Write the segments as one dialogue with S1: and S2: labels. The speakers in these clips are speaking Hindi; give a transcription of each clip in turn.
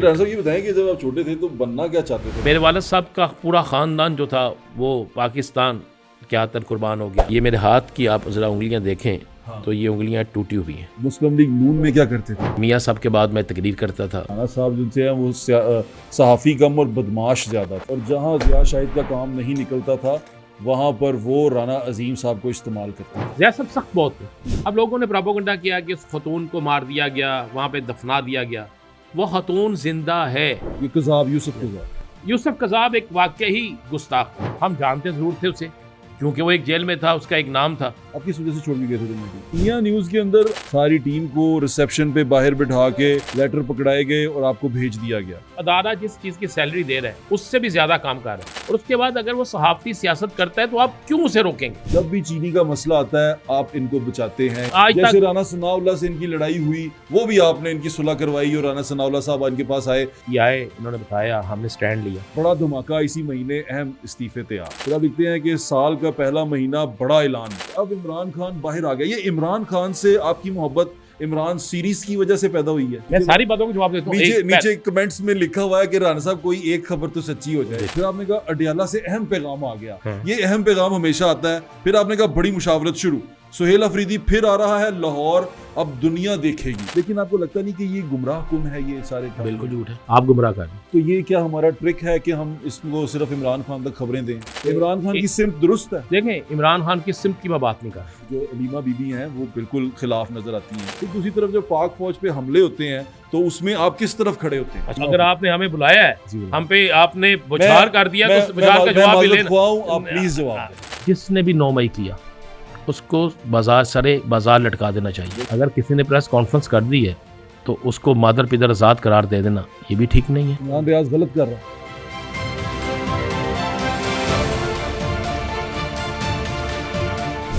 S1: डॉक्टर साहब ये बताएं कि जब आप छोटे थे तो बनना क्या चाहते थे?
S2: मेरे वालिद साहब का पूरा ख़ानदान जो था वो पाकिस्तान के हाथन कुर्बान हो गया। ये मेरे हाथ की आप ज़रा उंगलियां देखें तो ये उंगलियां टूटी हुई हैं।
S1: मुस्लिम लीग नून में क्या करते थे?
S2: मियाँ साहब के बाद मैं तकरीर करता था।
S1: राना साहब जिनसे हैं वो सहाफ़ी कम और बदमाश ज़्यादा था, और जहाँ ज़िया शाहिद का काम नहीं निकलता था वहाँ पर वो राना अजीम साहब को इस्तेमाल करते थे।
S2: ज़िया साहब सख्त बहुत थे। अब लोगों ने प्रोपेगेंडा किया कि उस खतून को मार दिया गया, वहाँ पे दफना दिया गया। वो खतून जिंदा है।
S1: ये कज़ाब यूसुफ कज़ाब,
S2: यूसुफ कज़ाब एक वाकई ही गुस्ताख था। हम जानते ज़रूर थे उसे क्योंकि वो एक जेल में था, उसका एक नाम था।
S1: आप किस वजह से छोड़ के गए थे दुनिया को? दुनिया न्यूज़ के अंदर सारी टीम को रिसेप्शन पे बाहर बिठा के लेटर पकड़ाए गए और आपको भेज दिया गया।
S2: अदारा जिस चीज़ की सैलरी दे रहा है उससे भी ज़्यादा काम कर रहा है, और उसके बाद अगर वो सहाफ़ती सियासत करता है तो आप क्यों उसे रोकेंगे?
S1: जब भी चीनी का मसला आता है आप इनको बचाते हैं।
S2: आज
S1: जैसे
S2: तक
S1: राना सनाउल्लाह से इनकी लड़ाई हुई, वो भी आपने इनकी सुलह करवाई और राना सनाउल्लाह साहब इनके पास आए,
S2: ये आए, इन्होंने बताया, हमने स्टैंड लिया।
S1: बड़ा धमाका। इसी महीने अहम इस्तीफे थे आप। फिर आप लिखते हैं कि साल का पहला महीना बड़ा ऐलान। अब इमरान खान बाहर आ गया। ये इमरान खान से आपकी मोहब्बत इमरान सीरीज की वजह से पैदा हुई है?
S2: मैं सारी बातों को जवाब देता हूँ।
S1: नीचे कमेंट्स में लिखा हुआ है कि राना साहब कोई एक खबर तो सच्ची हो जाए। फिर आपने कहा अडियाला से अहम पैगाम आ गया। ये अहम पैगाम हमेशा आता है। फिर आपने कहा बड़ी मुशावरत शुरू, सुहेल अफरीदी फिर आ रहा है लाहौर, अब दुनिया देखेगी। लेकिन आपको लगता नहीं कि ये गुमराह कुन है? ये सारे काम
S2: बिल्कुल झूठ है, आप गुमराह कर रहे हैं।
S1: तो ये क्या हमारा ट्रिक है कि हम इसको सिर्फ इमरान खान तक खबरें दें? इमरान खान की सिमत दुरुस्त है।
S2: देखें, इमरान खान की सिमत की मैं बात नहीं कर रहा।
S1: जो अलीमा बीबी हैं वो बिल्कुल खिलाफ नजर आती हैं। फिर दूसरी तरफ जब पाक फौज पे हमले होते हैं तो उसमें आप किस तरफ खड़े होते हैं?
S2: अच्छा, अगर आपने हमें बुलाया है, हम पे आपने बुछार कर दिया
S1: मैं-
S2: तो बुछार का
S1: मैं
S2: जवाब भी
S1: माजरत
S2: लेना।
S1: खुआऊं, आप प्लीज जवाब दें।
S2: जिसने भी 9 मई किया उसको बाजार लटका देना चाहिए। अगर किसी ने प्रेस कॉन्फ्रेंस कर दी है तो उसको मादर पिदर आजाद करार दे देना ये भी ठीक नहीं है।
S1: इमरान रियाज गलत कर रहा है।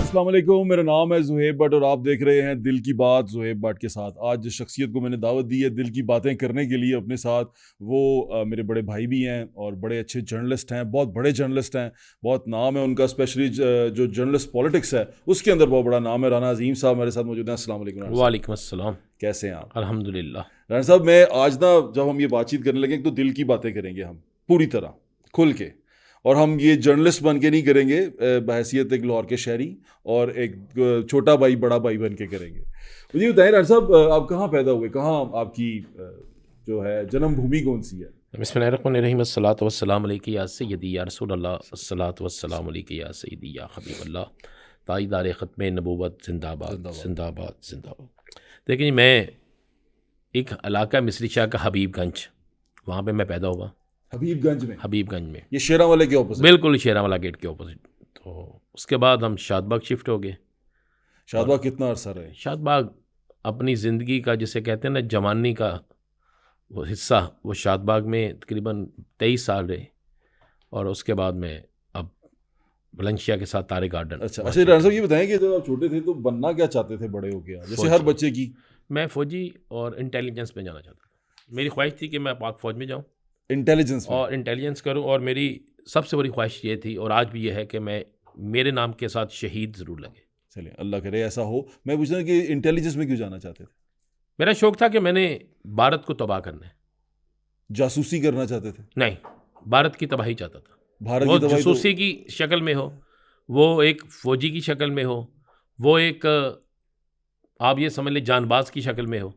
S1: अस्सलाम वालेकुम, मेरा नाम है ज़ुहैब भट्ट और आप देख रहे हैं दिल की बात ज़ुहैब भट्ट के साथ। आज जिस शख्सियत को मैंने दावत दी है दिल की बातें करने के लिए अपने साथ, वो मेरे बड़े भाई भी हैं और बड़े अच्छे जर्नलिस्ट हैं, बहुत बड़े जर्नलिस्ट हैं, बहुत नाम है उनका। स्पेशली जो जर्नलिस्ट पॉलिटिक्स है उसके अंदर बहुत बड़ा नाम है। राना अजीम साहब मेरे साथ मौजूद हैं। अस्सलाम वालेकुम।
S2: वालेकुम अस्सलाम।
S1: कैसे हैं आप?
S2: अल्हम्दुलिल्लाह।
S1: राना साहब, मैं आज ना जब हम ये बातचीत करने लगे तो दिल की बातें करेंगे हम पूरी तरह खुल के, और हम ये जर्नलिस्ट बन के नहीं करेंगे, बहैसियत एक लाहौर के शहरी और एक छोटा भाई बड़ा भाई बन के करेंगे। मुझे बताएं राना साहब, आप कहाँ पैदा हुए? कहाँ आपकी जो है जन्मभूमि कौन सी है?
S2: बिस्मिल्लाहिर्रहमानिर्रहीम। अस्सलातु वस्सलामु अलैका या सय्यदी या रसूलल्लाह, अस्सलातु वस्सलामु अलैका या सय्यदी या हबीबल्लाह, ताईदार ख़त्मे नबूवत जिंदाबाद जिंदाबाद जिंदाबाद। देखिए जी, मैं एक इलाका मिस्री शाह का हबीबगंज, वहाँ पे मैं पैदा हुआ।
S1: हबीबगंज में?
S2: हबीबगंज में,
S1: ये शेरावाले के ऑपोजिट?
S2: बिल्कुल शेरावाला गेट के ऑपोजिट। तो उसके बाद हम शादबाग शिफ्ट हो गए।
S1: शादबाग कितना अरसा रहे?
S2: शादबाग अपनी ज़िंदगी का जिसे कहते हैं ना जवानी का वो हिस्सा, वो शादबाग में तकरीबन 23 साल रहे, और उसके बाद मैं अब बुलंदशहर के साथ तारे गार्डन।
S1: अच्छा राना साहब ये बताएं कि जब आप छोटे थे तो बनना क्या चाहते थे बड़े हो गया, जैसे हर बच्चे की?
S2: मैं फ़ौजी और इंटेलिजेंस में जाना चाहता था। मेरी ख्वाहिश थी कि मैं पाक फ़ौज में जाऊँ,
S1: इंटेलिजेंस में?
S2: और इंटेलिजेंस करूँ, और मेरी सबसे बड़ी ख्वाहिश ये थी और आज भी ये है कि मैं मेरे नाम के साथ शहीद ज़रूर लगे।
S1: चलिए अल्लाह करे ऐसा हो। मैं पूछ रहा हूँ कि इंटेलिजेंस में क्यों जाना चाहते थे?
S2: मेरा शौक़ था कि मैंने भारत को तबाह करना है।
S1: जासूसी करना चाहते थे?
S2: नहीं, भारत की तबाही चाहता था।
S1: भारत
S2: वो
S1: की तबाही
S2: जासूसी की शक्ल में हो, वो एक फ़ौजी की शक्ल में हो, वो एक आप ये समझ लें जानबाज की शक्ल में हो,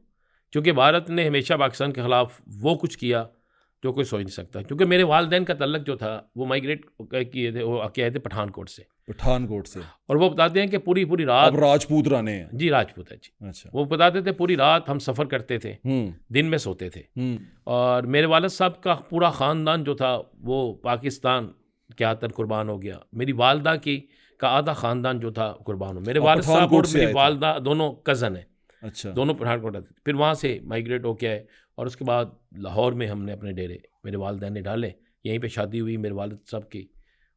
S2: क्योंकि भारत ने हमेशा पाकिस्तान के ख़िलाफ़ वो कुछ किया जो कोई सोच नहीं सकता। क्योंकि मेरे वालिदैन का तल्लक जो था वो माइग्रेट किए थे, वो आके आए थे पठानकोट से।
S1: पठानकोट से?
S2: और वो बताते हैं कि पूरी रात,
S1: अब राजपूत राने हैं?
S2: जी राजपूत है जी।
S1: अच्छा।
S2: वो बताते थे पूरी रात हम सफ़र करते थे, दिन में सोते थे। और मेरे वालिद साहब का पूरा ख़ानदान जो था वो पाकिस्तान के हाथन कुर्बान हो गया। मेरी वालदा की का आधा ख़ानदान जो था कुर्बान हो। मेरे वालिद साहब और मेरी वालदा दोनों कज़न हैं।
S1: अच्छा।
S2: दोनों पठानकोट आते थे। फिर वहाँ से माइग्रेट होके आए, और उसके बाद लाहौर में हमने अपने डेरे मेरे वालिदैन ने डाले। यहीं पे शादी हुई मेरे वालिद साहब की,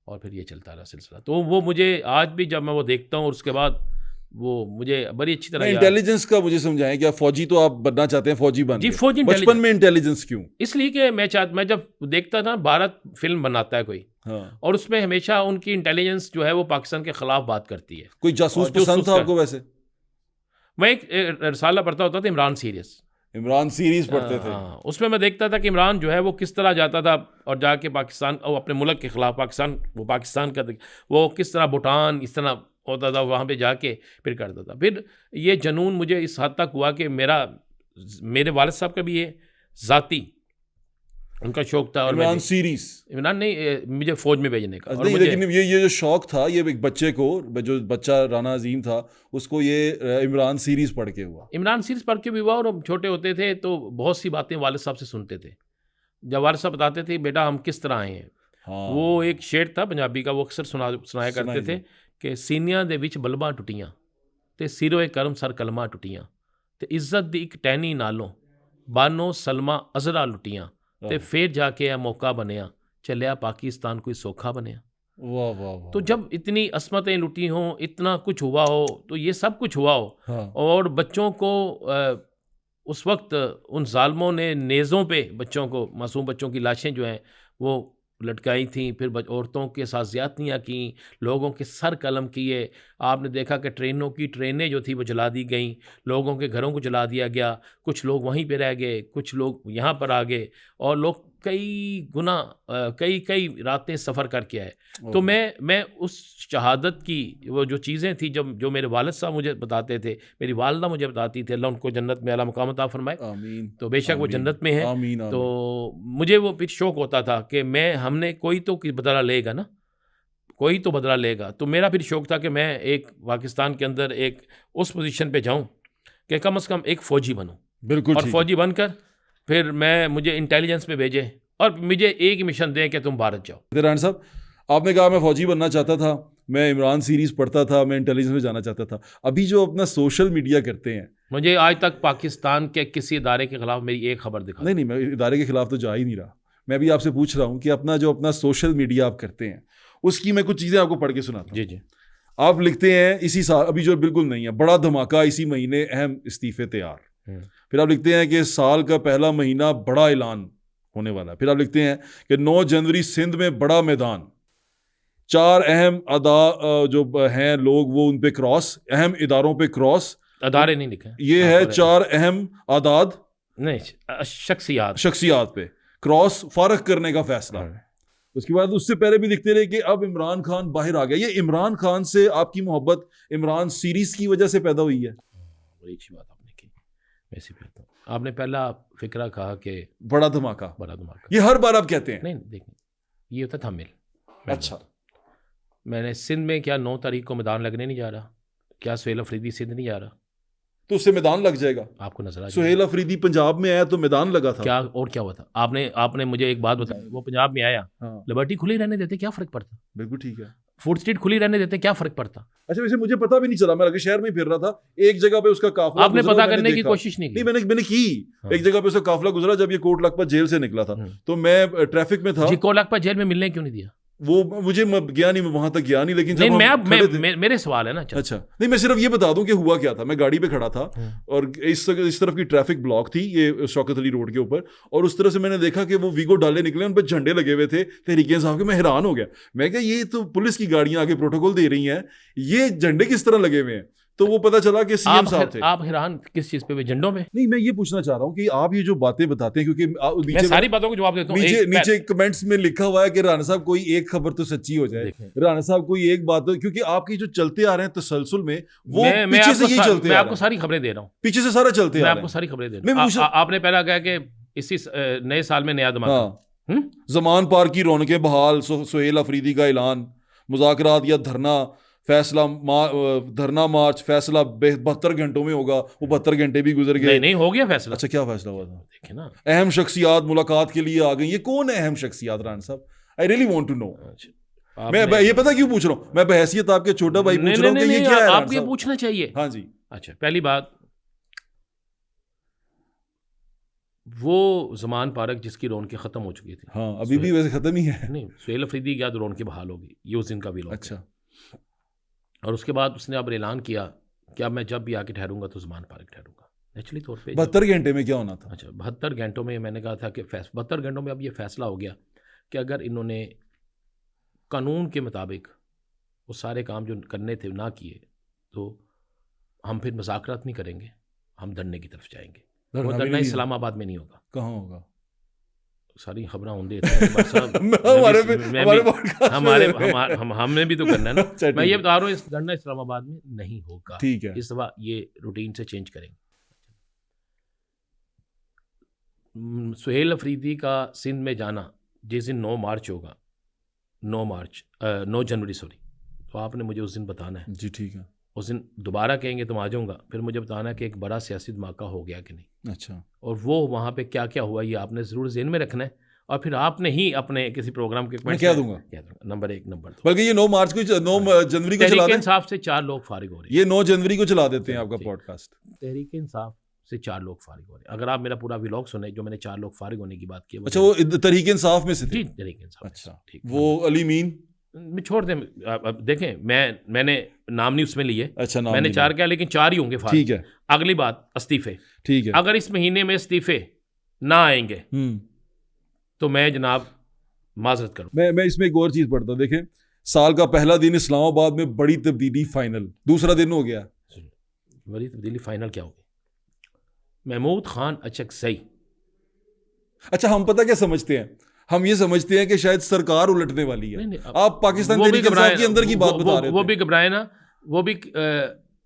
S2: और फिर ये चलता रहा सिलसिला। तो वो मुझे आज भी जब मैं वो देखता हूँ, और उसके बाद वो मुझे बड़ी अच्छी तरह
S1: इंटेलिजेंस का मुझे समझाएं, क्या फौजी तो आप बनना चाहते हैं, फौजी बन
S2: जी,
S1: गए।
S2: फौजी
S1: बचपन में इंटेलिजेंस क्यों?
S2: इसलिए कि मैं जब देखता था भारत फिल्म बनाता है कोई,
S1: हाँ।
S2: और उसमें हमेशा उनकी इंटेलिजेंस जो है वो पाकिस्तान के ख़िलाफ़ बात करती है।
S1: कोई जासूस पसंद था आपको? वैसे
S2: मैं एक रसाला पढ़ता होता था, इमरान सीरीज़।
S1: इमरान सीरीज पढ़ते थे।
S2: हाँ, उसमें मैं देखता था कि इमरान जो है वो किस तरह जाता था और जाके पाकिस्तान और अपने मुल्क के ख़िलाफ़ पाकिस्तान का वो किस तरह भूटान इस तरह होता था, वहाँ पे जाके फिर करता था। फिर ये जुनून मुझे इस हद तक हुआ कि मेरे वालिद साहब का भी ये ज़ाती उनका शौक़ था और
S1: इमरान सीरीज
S2: इमरान नहीं मुझे फ़ौज में भेजने का। और
S1: नहीं,
S2: मुझे
S1: लेकिन ये जो शौक था, ये एक बच्चे को, जो बच्चा राना अजीम था, उसको ये इमरान सीरीज पढ़ के हुआ।
S2: इमरान सीरीज पढ़ के भी हुआ। और हम छोटे होते थे तो बहुत सी बातें वालिद साहब से सुनते थे। जब वालिद साहब बताते थे बेटा हम किस तरह आए हैं,
S1: हाँ,
S2: वो एक शेर था पंजाबी का, वो अक्सर सुनाया करते थे कि सीनिया दे विच बल्बां टुटियां ते सिरोए करम सर कलमा टुटियां ते इज्जत दी इक टहनी नालों बानो सलमा अजरा लुटियां ते फिर जाके यह मौका बनया चलिया पाकिस्तान कोई सौखा बनया।
S1: वाह वाह वाह।
S2: तो जब इतनी असमतें लुटी हों, इतना कुछ हुआ हो, तो ये सब कुछ हुआ हो,
S1: हाँ।
S2: और बच्चों को उस वक्त उन जालमों ने नेज़ों पे बच्चों को, मासूम बच्चों की लाशें जो हैं वो लटकाई थी, फिर औरतों के साथ ज़्यादतियाँ की, लोगों के सर कलम किए। आपने देखा कि ट्रेनें जो थी वो जला दी गईं, लोगों के घरों को जला दिया गया, कुछ लोग वहीं पे रह गए, कुछ लोग यहाँ पर आ गए, और लोग कई रातें सफ़र करके आए। तो मैं उस शहादत की वो जो चीज़ें थी जो मेरे वालिद साहब मुझे बताते थे, मेरी वालिदा मुझे बताती थी, अल्लाह उनको जन्नत में आला मकाम अता फरमाए,
S1: आमीन।
S2: तो बेशक वो जन्नत में है।
S1: आमीन, आमीन।
S2: तो मुझे वो फिर शौक़ होता था कि हमने कोई तो बदला लेगा ना, कोई तो बदला लेगा। तो मेरा फिर शौक़ था कि मैं एक पाकिस्तान के अंदर एक उस पोजीशन पे जाऊं कि कम से कम एक फ़ौजी बनूं,
S1: बिल्कुल।
S2: और फ़ौजी बनकर फिर मुझे इंटेलिजेंस में भेजें और मुझे एक मिशन दें कि तुम भारत जाओ।
S1: राना साहब, आपने कहा मैं फ़ौजी बनना चाहता था, मैं इमरान सीरीज़ पढ़ता था, मैं इंटेलिजेंस में जाना चाहता था। अभी जो अपना सोशल मीडिया करते हैं,
S2: मुझे आज तक पाकिस्तान के किसी इदारे के ख़िलाफ़ मेरी एक खबर दिखा।
S1: नहीं, मैं इदारे के ख़िलाफ़ तो जा ही नहीं रहा। मैं अभी आपसे पूछ रहा हूँ कि अपना सोशल मीडिया आप करते हैं, उसकी मैं कुछ चीज़ें आपको पढ़ के सुनाता हूँ।
S2: जी।
S1: आप लिखते हैं इसी साल, अभी जो बिल्कुल नहीं है, बड़ा धमाका इसी महीने, अहम इस्तीफ़े तैयार। फिर आप लिखते हैं कि साल का पहला महीना बड़ा ऐलान होने वाला है। फिर आप लिखते हैं कि 9 जनवरी सिंध में बड़ा मैदान, 4 अहम जो हैं लोग वो उन पे क्रॉस, अहम इदारों पे क्रॉस,
S2: अदारे नहीं लिखे,
S1: ये है 4 अहम आदाद
S2: नहीं
S1: शख्सियात पे क्रॉस फारग करने का फैसला। उसके बाद उससे पहले भी लिखते रहे कि अब इमरान खान बाहर आ गया। ये इमरान खान से आपकी मोहब्बत इमरान सीरीज की वजह से पैदा हुई है?
S2: बड़ी अच्छी बात आपने की। वैसे भी आपने पहला फिक्रा कहा कि
S1: बड़ा धमाका, ये हर बार आप कहते हैं।
S2: नहीं देखिए, ये होता था मिल।
S1: अच्छा,
S2: मैंने सिंध में क्या 9 तारीख को मैदान लगने नहीं जा रहा, क्या सुहेल अफरीदी सिंध नहीं जा रहा,
S1: तो उससे मैदान लग जाएगा।
S2: आपको नजर आ
S1: सुहेल अफरीदी पंजाब में आया तो मैदान लगा था
S2: क्या, और क्या हुआ था? आपने मुझे एक बात बताई, वो पंजाब में आया,
S1: हाँ।
S2: लिबर्टी खुली रहने देते, क्या फर्क पड़ता?
S1: बिल्कुल ठीक है।
S2: फूड स्ट्रीट खुली रहने देते, क्या फर्क पड़ता?
S1: अच्छा, वैसे मुझे पता भी नहीं चला, मैं लगे शहर में फिर रहा था, एक जगह पे उसका काफिला
S2: आपने पता करने की कोशिश नहीं की?
S1: मैंने की। हाँ। एक जगह पे उसका काफिला गुजरा जब ये कोट लखपत जेल से निकला था, तो मैं ट्रैफिक में था।
S2: जी, कोट लखपत जेल में मिलने क्यों नहीं दिया?
S1: वो मुझे गया नहीं, मैं वहां तक गया नहीं, लेकिन जब
S2: मेरे सवाल है ना।
S1: अच्छा, नहीं, मैं सिर्फ ये बता दूं कि हुआ क्या था। मैं गाड़ी पे खड़ा था और इस तरफ की ट्रैफिक ब्लॉक थी, ये शौकत अली रोड के ऊपर, और उस तरह से मैंने देखा कि वो वीगो डाले निकले, उन पर झंडे लगे हुए थे तहरीक इंसाफ के। मैं हैरान हो गया, मैं क्या ये तो पुलिस की गाड़ियां आगे प्रोटोकॉल दे रही हैं, ये झंडे किस तरह लगे हुए हैं? तो वो पता चला कि सीएम साहब थे।
S2: आप हैरान किस चीज पे? झंडों में?
S1: नहीं, मैं ये पूछना चाह रहा हूँ कि आप ये जो बातें बताते हैं, क्योंकि
S2: मैं सारी बातों को जवाब देता हूँ।
S1: नीचे कमेंट्स में लिखा हुआ है कि राणा साहब कोई एक खबर तो सच्ची हो जाए, राणा साहब कोई एक बात हो, क्योंकि आपकी जो चलते आ रहे हैं तसलसल में, वो पीछे से यही चलते।
S2: मैं आपको सारी खबरें दे रहा हूँ,
S1: पीछे से सारा चलते आ रहा है।
S2: मैं आपको सारी खबरें दे रहा हूँ। आपने पहला कहा कि इसी नए साल में नया धमाका,
S1: जमान पार्क की रौनकें बहाल, सुहेल अफरीदी का ऐलान, मुज़ाकरात या धरना मार्च, फैसला 72 घंटों में होगा। वो 72 घंटे भी गुजर गए।
S2: नहीं हो गया फैसला।
S1: अच्छा, क्या फैसला हुआ था?
S2: देखिए ना,
S1: अहम शख्सियात मुलाकात के लिए आ गई। ये कौन है अहम शख्सियात राणा साहब? I really want to know. मैं ये पता क्यों पूछ रहा हूँ, मैं बहैसियत आपके छोटा भाई पूछ रहा हूँ कि ये क्या है?
S2: आपको ये पूछना चाहिए।
S1: हाँ जी।
S2: अच्छा, पहली बात, वो ज़मान पार्क जिसकी रौनकें ख़त्म हो चुकी थी,
S1: हाँ, अभी भी वैसे ख़त्म ही है।
S2: नहीं, सुहेल अफरीदी की याद रौनकें बहाल होगी, ये उस दिन का भी।
S1: अच्छा।
S2: और उसके बाद उसने अब ऐलान किया कि अब मैं जब भी आके ठहरूंगा तो ज़मान पार्क ठहरूंगा। नेचुरली तौर पे
S1: 72 घंटे में क्या होना था?
S2: अच्छा, 72 घंटों में मैंने कहा था कि 72 घंटों में अब ये फैसला हो गया कि अगर इन्होंने कानून के मुताबिक वो सारे काम जो करने थे ना किए, तो हम फिर मुज़ाकरात नहीं करेंगे, हम धरने की तरफ जाएंगे। वो धरना इस्लामाबाद में नहीं होगा।
S1: कहाँ होगा?
S2: सारी खबरें होंगे हमने भी तो करना है ना। मैं ये बता रहा हूँ, इस धरना इस्लामाबाद में नहीं होगा।
S1: ठीक है,
S2: इस दफा ये रूटीन से चेंज करेंगे। सुहेल अफरीदी का सिंध में जाना जिस दिन 9 मार्च होगा, 9 जनवरी सॉरी, तो आपने मुझे उस दिन बताना है।
S1: जी ठीक है।
S2: उस दिन दोबारा कहेंगे तो मैं आ जाऊँगा, फिर मुझे बताना है कि एक बड़ा सियासी धमाका हो गया कि नहीं।
S1: अच्छा।
S2: और वो वहाँ पे क्या क्या हुआ ये आपने ज़रूर ज़हन में रखना है, और फिर आपने ही अपने किसी प्रोग्राम के
S1: मैं क्या दूंगा
S2: नंबर 1 नंबर 2।
S1: बल्कि ये 9 मार्च को 9 जनवरी को चला दें।
S2: इंसाफ से 4 लोग फारिग हो रहे हैं।
S1: ये 9 जनवरी को चला देते हैं आपका पॉडकास्ट।
S2: तहरीक इंसाफ से 4 लोग फारिग हो रहे हैं। अगर आप मेरा पूरा व्लॉग सुने जो मैंने 4 लोग फारिग होने की बात की।
S1: अच्छा, वो तहरीक इंसाफ में से थे?
S2: जी, तहरीक इंसाफ।
S1: अच्छा,
S2: ठीक।
S1: वो अली मीन
S2: छोड़ दें, अब देखें मैंने नाम नहीं उसमें लिए।
S1: अच्छा, नाम
S2: मैंने 4 किया, लेकिन 4 ही होंगे फारिग।
S1: ठीक है।
S2: अगली बात इस्तीफे।
S1: ठीक है।
S2: अगर इस महीने में इस्तीफे ना आएंगे तो मैं जनाब माजरत करूँ।
S1: मैं इसमें एक और चीज़ पढ़ता हूँ। देखें, साल का पहला दिन इस्लामाबाद में बड़ी तब्दीली फाइनल, दूसरा दिन हो गया।
S2: बड़ी तब्दीली फाइनल क्या होगी? महमूद खान अचकज़ई।
S1: अच्छा, हम पता क्या समझते हैं? हम ये समझते हैं कि शायद सरकार उलटने वाली है।
S2: नहीं,
S1: आप पाकिस्तान तहरीक इंसाफ के अंदर की बात बता रहे थे।
S2: वो भी घबराए ना, वो भी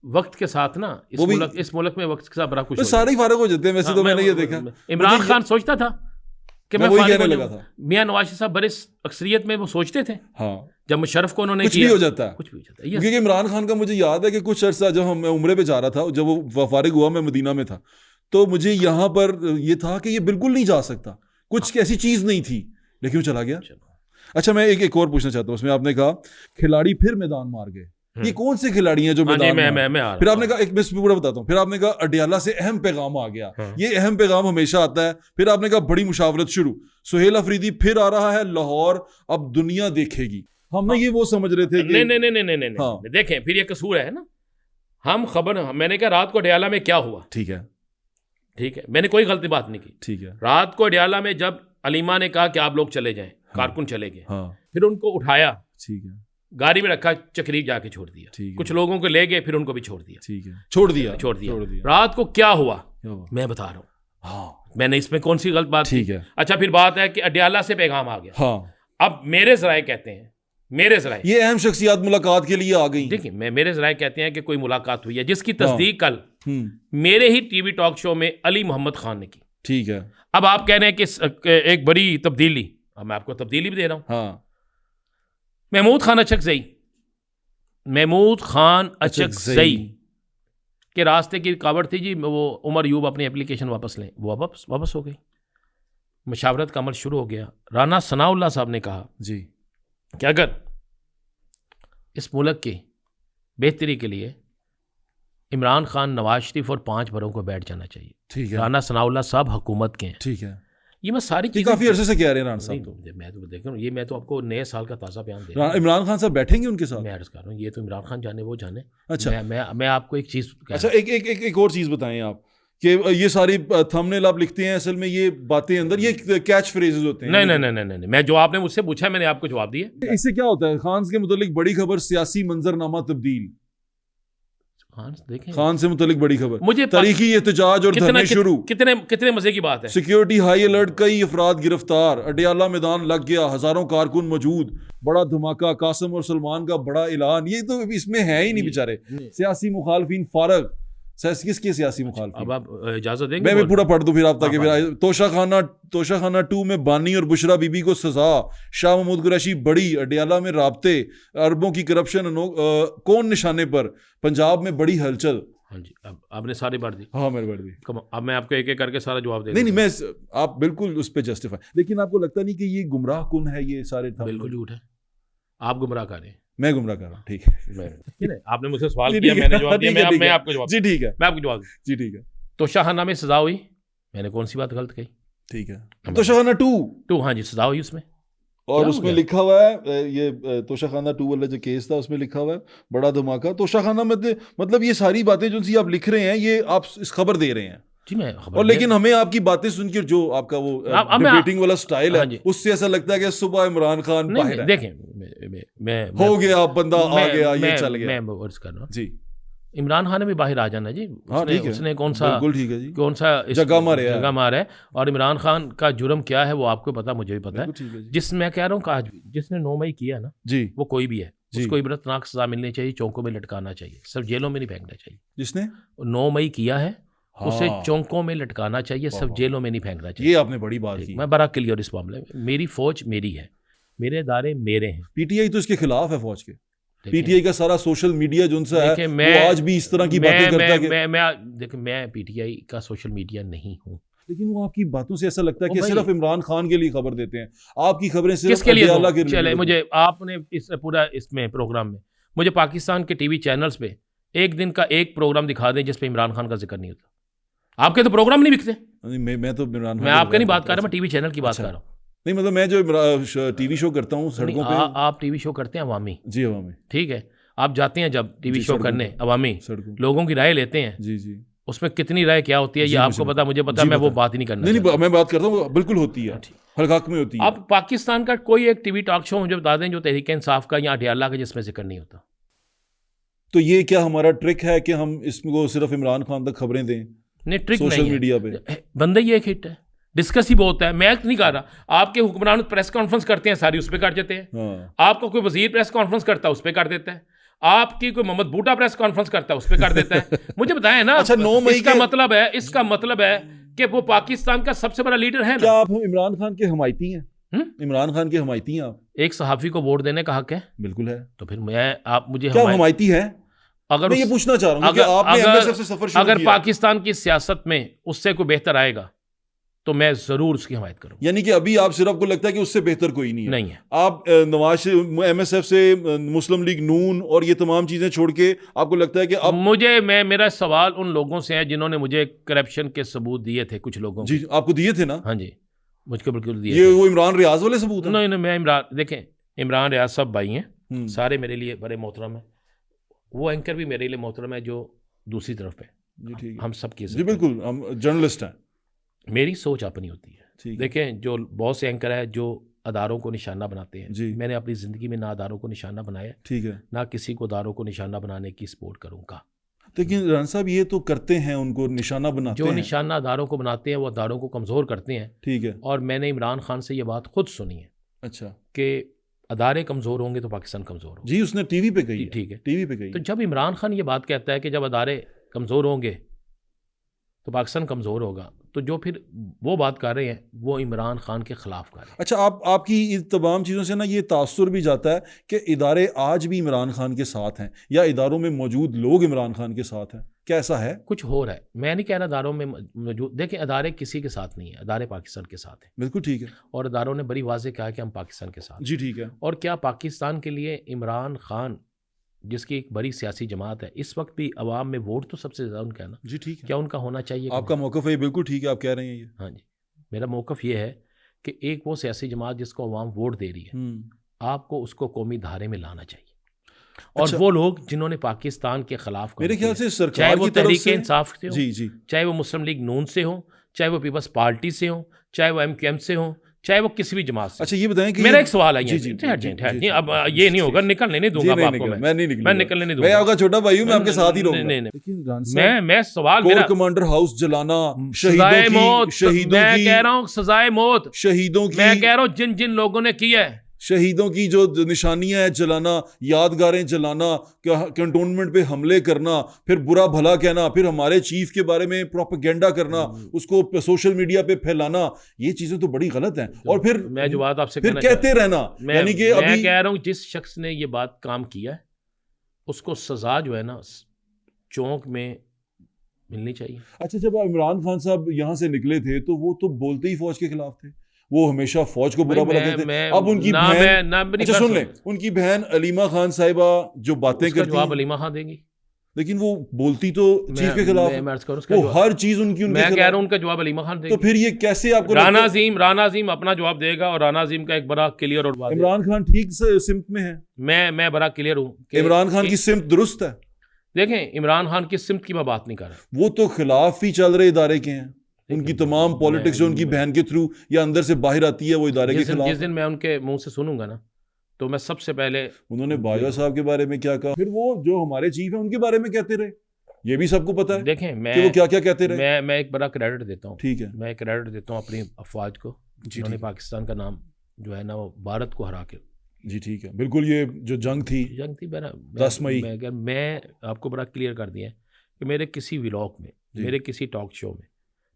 S2: वक्त के साथ ना, इस मुल्क में वक्त के साथ बड़ा कुछ
S1: तो सारे ही फारिग हो जाते हैं। वैसे तो मैंने ये देखा,
S2: इमरान खान सोचता था कि मैं
S1: वही कहने लगा था।
S2: मियां नवाज शरीफ साहब बड़े अक्सरियत में वो सोचते थे।
S1: हाँ,
S2: जब मुशर्रफ को उन्होंने
S1: कुछ भी हो जाता है,
S2: कुछ भी हो जाता है।
S1: क्योंकि इमरान खान का मुझे याद है कि कुछ अर्सा जब मैं उम्रे पे जा रहा था, जब वो फारिग हुआ, मैं मदीना में था, तो मुझे यहाँ पर ये था कि ये बिल्कुल नहीं जा सकता, कुछ ऐसी चीज नहीं थी, लेकिन वो चला गया। अच्छा, मैं एक और पूछना चाहता हूँ। उसमें आपने कहा खिलाड़ी फिर मैदान मार गए। ये कौन से खिलाड़ी हैं जो मैदान में? फिर आपने कहा, एक मैं पूरा बताता हूँ, फिर आपने कहा अडियाला से अहम पैगाम आ गया। ये अहम पैगाम हमेशा आता है। फिर आपने कहा बड़ी मुशावरत शुरू, सुहेल अफरीदी फिर आ रहा है लाहौर, अब दुनिया देखेगी। हम ये वो समझ रहे थे कि
S2: नहीं। देखें, फिर ये कसूर है ना, हम खबर, मैंने कहा रात को अडियाला में क्या हुआ।
S1: ठीक है,
S2: मैंने कोई गलती बात नहीं की।
S1: ठीक है।
S2: रात को अडियाला में जब अलीमा ने कहा कि आप लोग चले जाएं, कारकुन चले गए, फिर उनको उठाया,
S1: ठीक है,
S2: गाड़ी में रखा, चक्रीब जाके छोड़ दिया। कुछ लोगों को ले गए, फिर उनको भी छोड़ दिया।
S1: ठीक है, छोड़ दिया।
S2: रात को क्या हुआ मैं बता रहा हूँ।
S1: हाँ,
S2: मैंने इसमें कौन सी गलत बात?
S1: ठीक है।
S2: अच्छा, फिर बात है कि अडियाला से पैगाम आ गया।
S1: हाँ,
S2: अब मेरे ज़राए कहते हैं, मेरे ज़राए,
S1: ये अहम शख्सियत मुलाकात के लिए आ गई।
S2: देखिए, मेरे ज़राए कहते हैं कि कोई मुलाकात हुई है, जिसकी तस्दीक कल मेरे ही टीवी टॉक शो में अली मोहम्मद खान ने की।
S1: ठीक है।
S2: अब आप कह रहे हैं कि एक बड़ी तब्दीली, अब मैं आपको तब्दीली भी दे रहा हूँ।
S1: हाँ,
S2: महमूद खान अचकज़ई के रास्ते की रुकावट थी जी, वो उमर यूब अपनी एप्लीकेशन वापस लें, वो वापस हो गई। मशावरत का अमल शुरू हो गया। राना सनाउल्लाह साहब ने कहा
S1: जी
S2: कि अगर इस मुल्क की बेहतरी के लिए इमरान खान, नवाज शरीफ और 5 बरों को बैठ जाना चाहिए।
S1: ठीक है।
S2: राना सनाउल्लाह साहब हुकूमत के हैं।
S1: ठीक है।
S2: ये मैं सारी चीज़ें
S1: काफी अरसे से कह रहे हैं राना साहब।
S2: मैं तो देख रहा हूँ, ये मैं तो आपको नए साल का ताज़ा बयान दे रहा हूँ।
S1: इमरान खान साहब बैठेंगे उनके साथ?
S2: मैं अर्ज कर रहा हूँ, ये तो इमरान खान जाने, वो जाने।
S1: अच्छा,
S2: मैं आपको एक चीज़,
S1: अच्छा, एक और चीज़ बताएं आप कि ये सारी थंबनेल आप लिखते हैं, असल में ये बातें अंदर ये कैच फ्रेजेस होते हैं।
S2: नहीं, मैं जो आपने मुझसे पूछा मैंने आपको जवाब दिया।
S1: इससे क्या होता है? खान के मुतालिक बड़ी खबर, सियासी मंजरनामा तब्दील। खान से मुतालिक बड़ी खबर, मुझे तरीकी एहतजाज और धरने शुरू।
S2: कितने मजे की बात है।
S1: सिक्योरिटी हाई अलर्ट, कई अफराद गिरफ्तार, अडियाला मैदान लग गया, हजारों कारकुन मौजूद, बड़ा धमाका, कासिम और सलमान का बड़ा ऐलान। ये तो इसमें है ही नहीं बेचारे। सियासी मुखालफिन फारग। किसके सियासी मुखालफिन?
S2: अब आप इजाजत देंगे?
S1: मैं पूरा पढ़ दूं फिर आप, ताकि फिर तोशाखाना 2 में बानी और बुशरा बीबी को सजा, शाह महमूद कुरैशी बड़ी, अडियाला में राब्ते, अरबों की करप्शन कौन निशाने पर, पंजाब में बड़ी हलचल।
S2: हाँ जी, अब आपने सारी बात दी।
S1: हाँ, मैंने बात दी।
S2: अब मैं आपको एक एक करके सारा जवाब दे।
S1: नहीं, मैं आप बिल्कुल उस पर जस्टिफाई, लेकिन आपको लगता नहीं कि ये गुमराह कुन है? ये सारे
S2: बिल्कुल झूठ है, आप गुमराह कर रहे हैं।
S1: मैं गुमराह कर रहा हूँ। ठीक है,
S2: आपने मुझसे सवाल किया, मैंने जवाब दिया, मैं आपको जवाब।
S1: जी ठीक है,
S2: मैं आपको जवाब।
S1: जी ठीक है।
S2: तोशाखाना में सजा हुई, मैंने कौन सी बात गलत कही?
S1: ठीक है। तोशाखाना 2,
S2: हाँ जी, सजा हुई उसमें,
S1: और उसमें लिखा हुआ है ये तोशाखाना 2 वाला जो केस था, उसमें लिखा हुआ है बड़ा धमाका तोशाखाना में। मतलब ये सारी बातें जो सी आप लिख रहे हैं, ये आप इस खबर दे रहे हैं
S2: जी। मैं
S1: और लेकिन हमें आपकी बातें सुनकर जो आपका वो डिबेटिंग वाला स्टाइल है, उससे ऐसा लगता है कि सुबह इमरान खान बाहर है।
S2: देखें, मैं
S1: हो गया, बंदा आ गया, ये चल गया।
S2: मैं अर्ज कर रहा हूं
S1: जी,
S2: इमरान खान ने भी बाहर आ जाना जी।
S1: हाँ ठीक है,
S2: उसने कौन
S1: ठीक है जी,
S2: कौन सा
S1: जगह मारा
S2: है। और इमरान खान का जुर्म क्या है वो आपको पता, मुझे भी पता है।
S1: ठीक है
S2: जिस मैं कह रहा हूँ आज भी जिसने 9 मई किया ना
S1: जी,
S2: वो कोई भी है, उसको इबरतनाक सजा मिलनी चाहिए, चौकों में लटकाना चाहिए, सब जेलों में नहीं फेंकना चाहिए।
S1: जिसने
S2: 9 मई किया है उसे
S1: हाँ,
S2: चौकों में लटकाना चाहिए, सब जेलों में नहीं फेंकना चाहिए।
S1: ये आपने बड़ी बात की।
S2: मैं बड़ा क्लियर इस मामले में, मेरी फौज मेरी है, मेरे इदारे मेरे हैं।
S1: पीटीआई तो इसके खिलाफ है फौज के। पीटीआई का सारा सोशल मीडिया जो उनसे है वो आज भी इस तरह की बातें करता है।
S2: देखिए मैं पीटीआई का सोशल मीडिया नहीं हूँ,
S1: लेकिन वो आपकी बातों से ऐसा लगता है कि सिर्फ इमरान खान के लिए खबर देते हैं। आपकी खबरें सिर्फ
S2: किसके लिए
S1: अडियाला के
S2: चले। मुझे आपने इस पूरा इसमें प्रोग्राम में मुझे पाकिस्तान के टीवी चैनल्स पे एक दिन का एक प्रोग्राम दिखा दें जिसपे इमरान खान का जिक्र नहीं होता। आपके तो प्रोग्राम नहीं बिकते।
S1: मैं तो इमरान खान,
S2: मैं आपके नहीं बात कर रहा, मैं टीवी चैनल की बात कर रहा हूँ।
S1: नहीं मतलब मैं जो टीवी शो करता हूँ सड़कों पे।
S2: आप टीवी शो करते हैं अवामी,
S1: जी अवामी,
S2: ठीक है। आप जाते हैं जब टीवी शो करने अवामी, लोगों की राय लेते हैं,
S1: जी जी,
S2: उसमें कितनी राय क्या होती है ये आपको पता, मुझे पता, मैं वो बात ही नहीं करना।
S1: नहीं मैं बात करता हूँ, बिल्कुल होती है, हर हक में होती है।
S2: आप पाकिस्तान का कोई एक टीवी टॉक शो मुझे बता दें जो तहरीक इंसाफ का या अडियाला का जिसमें जिक्र नहीं होता।
S1: तो ये क्या हमारा ट्रिक है कि हम इसको सिर्फ इमरान खान तक खबरें दें?
S2: नहीं, ट्रिक
S1: सोशल
S2: नहीं
S1: मीडिया पे
S2: बंदा ये एक हिट है, डिस्कस ही बहुत है। मैं नहीं कर रहा, आपके हुक्मरान प्रेस कॉन्फ्रेंस करते हैं सारी उस पर कर देते हैं। आपका कोई वजीर प्रेस कॉन्फ्रेंस करता है उस पर कर देता है, आपकी कोई मोहम्मद बूटा प्रेस कॉन्फ्रेंस करता है उस पर कर देता है। मुझे बताएं ना।
S1: अच्छा 9 मई
S2: इसका मतलब है कि वो पाकिस्तान का सबसे बड़ा लीडर है ना।
S1: क्या आप इमरान खान के हमायती हैं? इमरान खान के हमायती हैं आप?
S2: एक सहाफी को वोट देने का हक है,
S1: बिल्कुल है।
S2: तो फिर आप मुझे
S1: क्या हमायती है?
S2: अगर
S1: मैं ये पूछना चाह रहा हूं कि आपने एमएसएफ से सफर शुरू
S2: अगर
S1: किया,
S2: पाकिस्तान की सियासत में उससे कोई बेहतर आएगा तो मैं जरूर उसकी हमायत करूंगा।
S1: यानी कि अभी आप सिर्फ को लगता है कि उससे बेहतर कोई नहीं है। आप नवाज एमएसएफ से मुस्लिम लीग नून और ये तमाम चीजें छोड़ के आपको लगता है कि अब
S2: मेरा सवाल उन लोगों से है जिन्होंने मुझे करप्शन के सबूत दिए थे, कुछ लोगों
S1: जी आपको दिए थे ना?
S2: हाँ जी, मुझको बिल्कुल दिए।
S1: ये वो इमरान रियाज वाले सबूत हैं?
S2: नहीं, मैं इमरान, देखें इमरान रियाज सब भाई हैं, सारे मेरे लिए बड़े मोहतरम है। वो एंकर भी मेरे लिए मोहतरम है जो दूसरी तरफ है
S1: जी, ठीक है,
S2: हम सब की
S1: जी बिल्कुल, हम जर्नलिस्ट हैं।
S2: मेरी सोच अपनी होती है। देखें जो बहुत से एंकर है जो अदारों को निशाना बनाते हैं, मैंने अपनी ज़िंदगी में ना अदारों को निशाना बनाया, ठीक है, ना किसी को अदारों को निशाना बनाने की सपोर्ट करूँगा।
S1: लेकिन राना साहब ये तो करते हैं, उनको निशाना बनाते हैं।
S2: जो निशाना अदारों को बनाते हैं वो अदारों को कमज़ोर करते हैं, ठीक है। और मैंने इमरान खान से ये बात खुद सुनी है, अच्छा, कि अदारे कमज़ोर होंगे तो पाकिस्तान कमज़ोर होगा।
S1: जी उसने टीवी पे कही,
S2: ठीक है,
S1: टीवी पे कही।
S2: तो जब इमरान खान ये बात कहता है कि जब अदारे कमज़ोर होंगे तो पाकिस्तान कमज़ोर होगा, तो जो फिर वो बात कर रहे हैं वो इमरान खान के ख़िलाफ़ कर रहे हैं।
S1: अच्छा आपकी इन तमाम चीज़ों से ना ये तासुर भी जाता है कि इदारे आज भी इमरान खान के साथ हैं या इदारों में मौजूद लोग इमरान खान के साथ हैं, कैसा है?
S2: कुछ हो रहा है, मैं नहीं कह रहा अदारों में मौजूद, देखें अदारे किसी के साथ नहीं है, अदारे पाकिस्तान के साथ हैं।
S1: बिल्कुल ठीक है, और
S2: अदारों ने बड़ी वाज़ेह कहा कि हम पाकिस्तान के साथ।
S1: जी ठीक है।
S2: और क्या पाकिस्तान के लिए इमरान खान जिसकी एक बड़ी सियासी जमात है इस वक्त भी अवाम में वोट तो सबसे ज़्यादा उनका है ना?
S1: जी ठीक है,
S2: क्या उनका होना चाहिए?
S1: आपका मौक़िफ़ है, बिल्कुल ठीक है, आप कह रहे हैं ये।
S2: हाँ जी, मेरा मौक़िफ़ ये है कि एक वो सियासी जमात जिसको अवाम वोट दे रही है, आपको उसको कौमी धारे में लाना चाहिए। और अच्छा, वो लोग जिन्होंने पाकिस्तान के खिलाफ,
S1: मेरे ख्याल से सरकार
S2: चाहे वो तहरीक इंसाफ से हो,
S1: जी जी, चाहे
S2: वो मुस्लिम लीग नून से हो, चाहे वो पीपल्स पार्टी से हो, चाहे वो MQM से हो, चाहे वो किसी भी जमात से।
S1: अच्छा ये बताएं कि
S2: मेरा एक सवाल है, अब ये नहीं होगा, निकलने नहीं दूंगा आपको, मैं निकलने नहीं दूंगा।
S1: मैं आपका छोटा भाई हूं, मैं आपके साथ ही रहूंगा।
S2: मैं सवाल
S1: कोर कमांडर हाउस जलाना, शहीदों
S2: मैं कह रहा हूँ सजाए मौत,
S1: शहीदों की,
S2: मैं कह रहा हूँ जिन जिन लोगों ने किया है,
S1: शहीदों की जो निशानियां हैं जलाना, यादगारें जलाना, कंटोनमेंट पे हमले करना, फिर बुरा भला कहना, फिर हमारे चीफ के बारे में प्रोपेगेंडा करना, उसको सोशल मीडिया पे फैलाना, ये चीजें तो बड़ी गलत हैं। और फिर
S2: मैं जो बात आपसे
S1: फिर कहते रहना, यानी कि
S2: मैं कह रहा हूँ जिस शख्स ने ये बात काम किया है उसको सजा जो है ना चौक में मिलनी चाहिए।
S1: अच्छा जब इमरान खान साहब यहाँ से निकले थे तो वो तो बोलते ही फौज के खिलाफ थे, वो हमेशा फौज को बुरा कहते थे। अब उनकी बहन, अच्छा सुन ले, उनकी बहन अलीमा खान साहिबा जो बातें करती,
S2: जवाब अलीमा खान देंगी,
S1: लेकिन वो बोलती तो चीफ के खिलाफ, वो हर चीज उनकी
S2: मैं कह रहा हूं उनका जवाब अलीमा खान देंगी।
S1: तो फिर ये कैसे आपको
S2: राना अजीम अपना जवाब देगा, और राना अजीम का एक बड़ा क्लियर और बात,
S1: इमरान खान ठीक सिमत में है,
S2: मैं बड़ा क्लियर हूँ,
S1: इमरान खान की सिमत दुरुस्त है।
S2: देखें इमरान खान की सिमत की मैं बात नहीं कर रहा,
S1: वो तो खिलाफ ही चल रहे इदारे के हैं, उनकी तमाम पॉलिटिक्स जो उनकी बहन के थ्रू या अंदर से बाहर आती है वो इदारे के खिलाफ।
S2: जिस दिन मैं उनके मुंह से सुनूंगा ना तो मैं सबसे पहले
S1: उन्होंने बाजवा साहब के बारे में क्या कहा, फिर वो जो हमारे चीफ हैं उनके बारे में कहते रहे, ये भी सबको पता है
S2: देखें
S1: कि वो क्या क्या कहते रहे।
S2: मैं एक बड़ा क्रेडिट देता हूँ,
S1: ठीक है,
S2: मैं क्रेडिट देता हूँ अपनी अफवाज को, जिन्होंने
S1: ठीक है।
S2: पाकिस्तान का नाम जो है ना वो भारत को हरा के,
S1: जी ठीक है, बिल्कुल। ये जो जंग थी
S2: मेरा
S1: 10 मई,
S2: मैं आपको बड़ा क्लियर कर दिया है कि मेरे किसी व्लॉग में, मेरे किसी टॉक शो में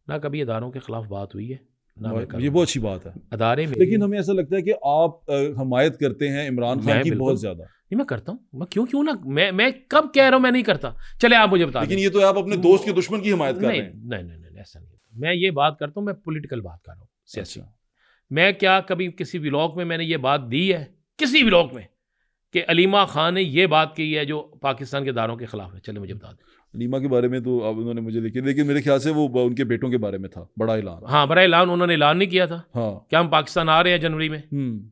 S2: ना कभी इदारों के खिलाफ बात हुई है ना मैं
S1: ये बहुत अच्छी बात है।
S2: अदारे में,
S1: लेकिन हमें ऐसा लगता है कि आप हमायत करते हैं इमरान खान की बहुत ज्यादा।
S2: नहीं, मैं करता हूँ, मैं क्यों ना, मैं कब कह रहा हूँ मैं नहीं करता, चले आप मुझे बता।
S1: लेकिन ये तो आप अपने दोस्त के दुश्मन की हिमायत कर रहे हैं।
S2: नहीं, ऐसा नहीं होता। मैं ये बात करता हूँ, मैं पॉलिटिकल बात कर रहा हूँ, सियासी। मैं क्या कभी किसी व्लॉग में मैंने ये बात दी है, किसी व्लॉग में, कि अलीमा खान ने ये बात की है जो पाकिस्तान के दारों के खिलाफ है? चले मुझे बता दें।
S1: अलीमा के बारे में तो अब उन्होंने मुझे लिखी, लेकिन मेरे ख्याल से वो उनके बेटों के बारे में था बड़ा ऐलान।
S2: हाँ, बड़ा ऐलान उन्होंने ऐलान नहीं किया था।
S1: हाँ,
S2: क्या हम पाकिस्तान आ रहे हैं जनवरी में?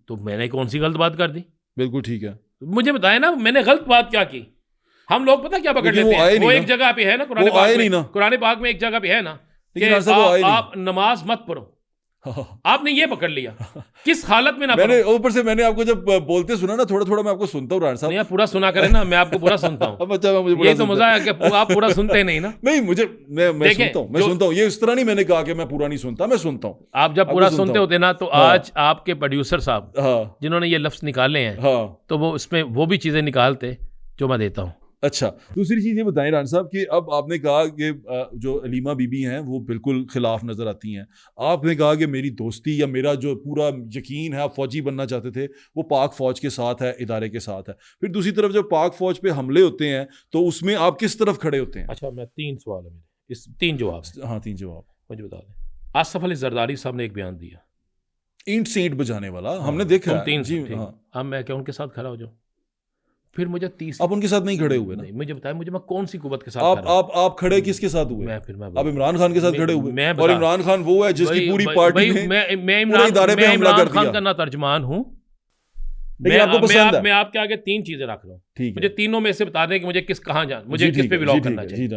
S2: तो मैंने कौन सी गलत बात कर दी?
S1: बिल्कुल ठीक है,
S2: मुझे बताया ना मैंने गलत बात क्या की। हम लोग पता क्या पकड़ लेते हैं, वो एक जगह पे है ना कुरान पाक में एक जगह पे है ना कि आप नमाज मत पढ़ो, आपने ये पकड़ लिया। किस हालत में ना
S1: मैंने ऊपर से मैंने आपको जब बोलते सुना ना, थोड़ा थोड़ा मैं आपको सुनता हूँ राण साहब।
S2: नहीं, पूरा सुना करें ना, मैं आपको पूरा सुनता हूँ। ये तो मजा है कि आप पूरा सुनते नहीं ना।
S1: नहीं, मुझे मैं सुनता हूँ। ये इस तरह नहीं मैंने कहा कि मैं पूरा नहीं सुनता, मैं सुनता हूँ।
S2: आप जब पूरा सुनते होते ना तो आज आपके प्रोड्यूसर साहब जिन्होंने ये लफ्ज निकाले हैं, तो वो इसमें वो भी चीजें निकालते जो मैं देता हूँ।
S1: अच्छा, दूसरी चीज़ ये बताएं रान साहब कि अब आपने कहा कि जो अलीमा बीबी हैं वो बिल्कुल खिलाफ नज़र आती हैं। आपने कहा कि मेरी दोस्ती या मेरा जो पूरा यकीन है, आप फौजी बनना चाहते थे, वो पाक फ़ौज के साथ है, इदारे के साथ है। फिर दूसरी तरफ जब पाक फ़ौज पे हमले होते हैं तो उसमें आप किस तरफ खड़े होते हैं?
S2: अच्छा, मैं 3 सवाल है मेरे, इस 3 जवाब।
S1: हाँ, 3 जवाब
S2: मुझे बता दें। आसफ अली जरदारी साहब ने एक बयान दिया,
S1: ईंट से ईंट बजाने वाला, हमने देखा जी।
S2: अब मैं क्या उनके साथ खड़ा हो जाऊँ? फिर मुझे 30।
S1: आप उनके साथ नहीं खड़े हुए ना?
S2: नहीं, मुझे बताया मुझे मैं कौन सी कुव्वत के साथ
S1: आप खड़े किसके साथ हुए? आप इमरान खान के साथ खड़े हुए, और इमरान खान वो है जिसकी पूरी पार्टी ने
S2: मैं इमरान खान का ना तर्जमान हूँ। मैं आपके आगे 3 चीजें रख रहा हूँ, मुझे तीनों में से बता दें कि मुझे किस पे व्लॉग करना चाहिए।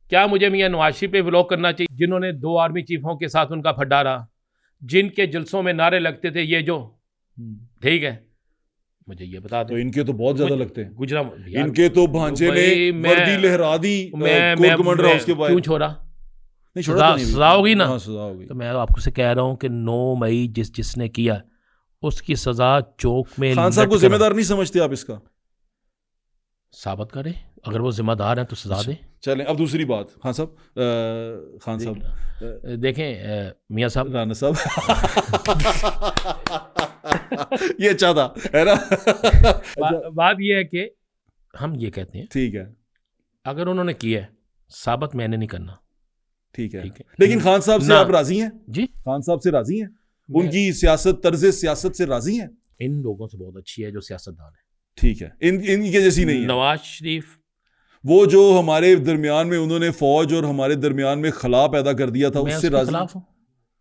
S2: क्या मुझे मियां नवाज शरीफ पे व्लॉग करना चाहिए, जिन्होंने 2 आर्मी चीफों के साथ उनका फड्डा रहा, जिनके जलसों में नारे लगते थे ये जो, ठीक है, मुझे ये बता दो।
S1: तो इनके तो बहुत ज्यादा लगते हैं
S2: गुजरात,
S1: इनके तो भांजे ने वर्दी लहरा दी कोर्ट कमांडर हाउस के बाहर।
S2: क्यों छोड़ा?
S1: नहीं छोड़ा तो नहीं,
S2: सजा होगी ना।
S1: हाँ, सजा होगी।
S2: तो मैं आपको से कह रहा हूँ कि 9 मई जिसने किया उसकी सजा चौक में।
S1: खान साहब को जिम्मेदार नहीं समझते आप इसका?
S2: साबित करें, अगर वो जिम्मेदार हैं तो सजा दें।
S1: चलें, अब दूसरी बात खान साहब
S2: देखें मियां साहब,
S1: राना साहब ये अच्छा था, है ना?
S2: बात ये है कि हम ये कहते हैं,
S1: ठीक है,
S2: अगर उन्होंने किया है साबित मैंने नहीं करना,
S1: ठीक है। लेकिन खान साहब से आप राजी हैं?
S2: जी,
S1: खान साहब से राजी हैं? उनकी सियासत, तर्ज सियासत से राजी हैं?
S2: इन लोगों से बहुत अच्छी है जो सियासतदान है,
S1: ठीक है, इनके जैसी नहीं है।
S2: नवाज शरीफ
S1: वो जो हमारे दरमियान में उन्होंने फौज और हमारे दरमियान में खला पैदा कर दिया था, उससे राजी हूं?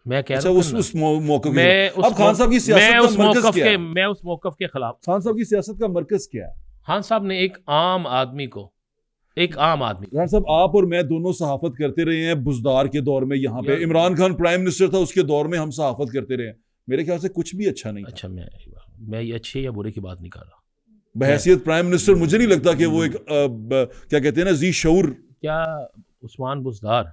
S2: मैं कह रहा हूं
S1: उस मौके में अब खान साहब की सियासत का मरकज क्या है?
S2: मैं उस मौकफ के खिलाफ।
S1: खान साहब की सियासत का मरकज क्या है?
S2: खान साहब ने एक आम आदमी खान
S1: साहब, आप और मैं दोनों सहाफत करते रहे हैं बुजदार के दौर में, यहाँ पे इमरान खान प्राइम मिनिस्टर था, उसके दौर में हम सहाफत करते रहे हैं। मेरे ख्याल से कुछ भी अच्छा नहीं।
S2: अच्छा, मैं ये अच्छे या बुरे की बात नहीं कर रहा।
S1: बहैसियत प्राइम मिनिस्टर मुझे नहीं लगता कि वो एक क्या कहते हैं ना, जी शऊर।
S2: क्या उस्मान बुजदार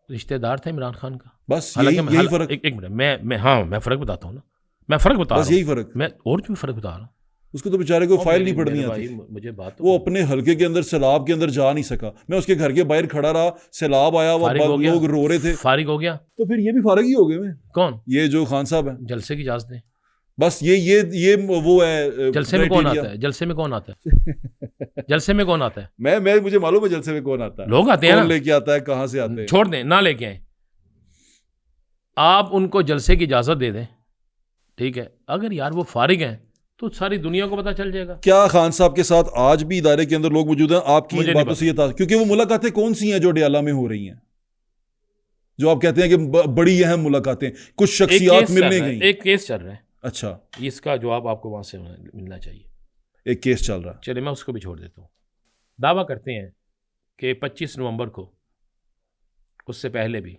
S2: रिश्तेदार था इमरान खान का? बस यही फर्क। एक मिनट, मैं फर्क बताता हूँ ना, मैं फर्क बता रहा हूँ,
S1: यही फर्क।
S2: मैं और भी फर्क बता रहा हूँ।
S1: उसको तो बेचारे को फाइल नहीं पढ़नी आती,
S2: मुझे बात
S1: वो अपने हलके के अंदर सैलाब के अंदर जा नहीं सका। मैं उसके घर के बाहर खड़ा रहा, सैलाब आया, वो लोग रो रहे थे,
S2: फारिग हो गया।
S1: तो फिर ये भी फारिग ही हो गए। मैं
S2: कौन?
S1: ये जो खान साहब है,
S2: जलसे की इजाजत दें।
S1: बस ये वो है।
S2: जलसे में कौन आता है? जलसे में कौन आता है? जलसे में कौन आता है?
S1: मैं मुझे मालूम है जलसे में कौन आता है।
S2: लोग आते हैं,
S1: कौन लेके आता है, कहाँ से आते हैं।
S2: छोड़ दें, ना लेके आए, आप उनको जलसे की इजाजत दे दें, ठीक है। अगर यार वो फारिग हैं तो सारी दुनिया को पता चल जाएगा। क्या
S1: खान साहब के साथ आज भी इदारे के अंदर लोग मौजूद हैं? आपकी इस बातों से ये था, क्योंकि वो मुलाकातें कौन सी हैं जो डयाला में हो रही हैं, जो आप कहते हैं कि बड़ी अहम मुलाकातें, कुछ शख्सियात मिलने गई?
S2: एक केस चल रहा है।
S1: अच्छा,
S2: इसका जवाब आपको वहां से मिलना चाहिए।
S1: एक केस चल रहा है,
S2: चलिए मैं उसको भी छोड़ देता हूँ। दावा करते हैं कि 25 नवंबर को, उससे पहले भी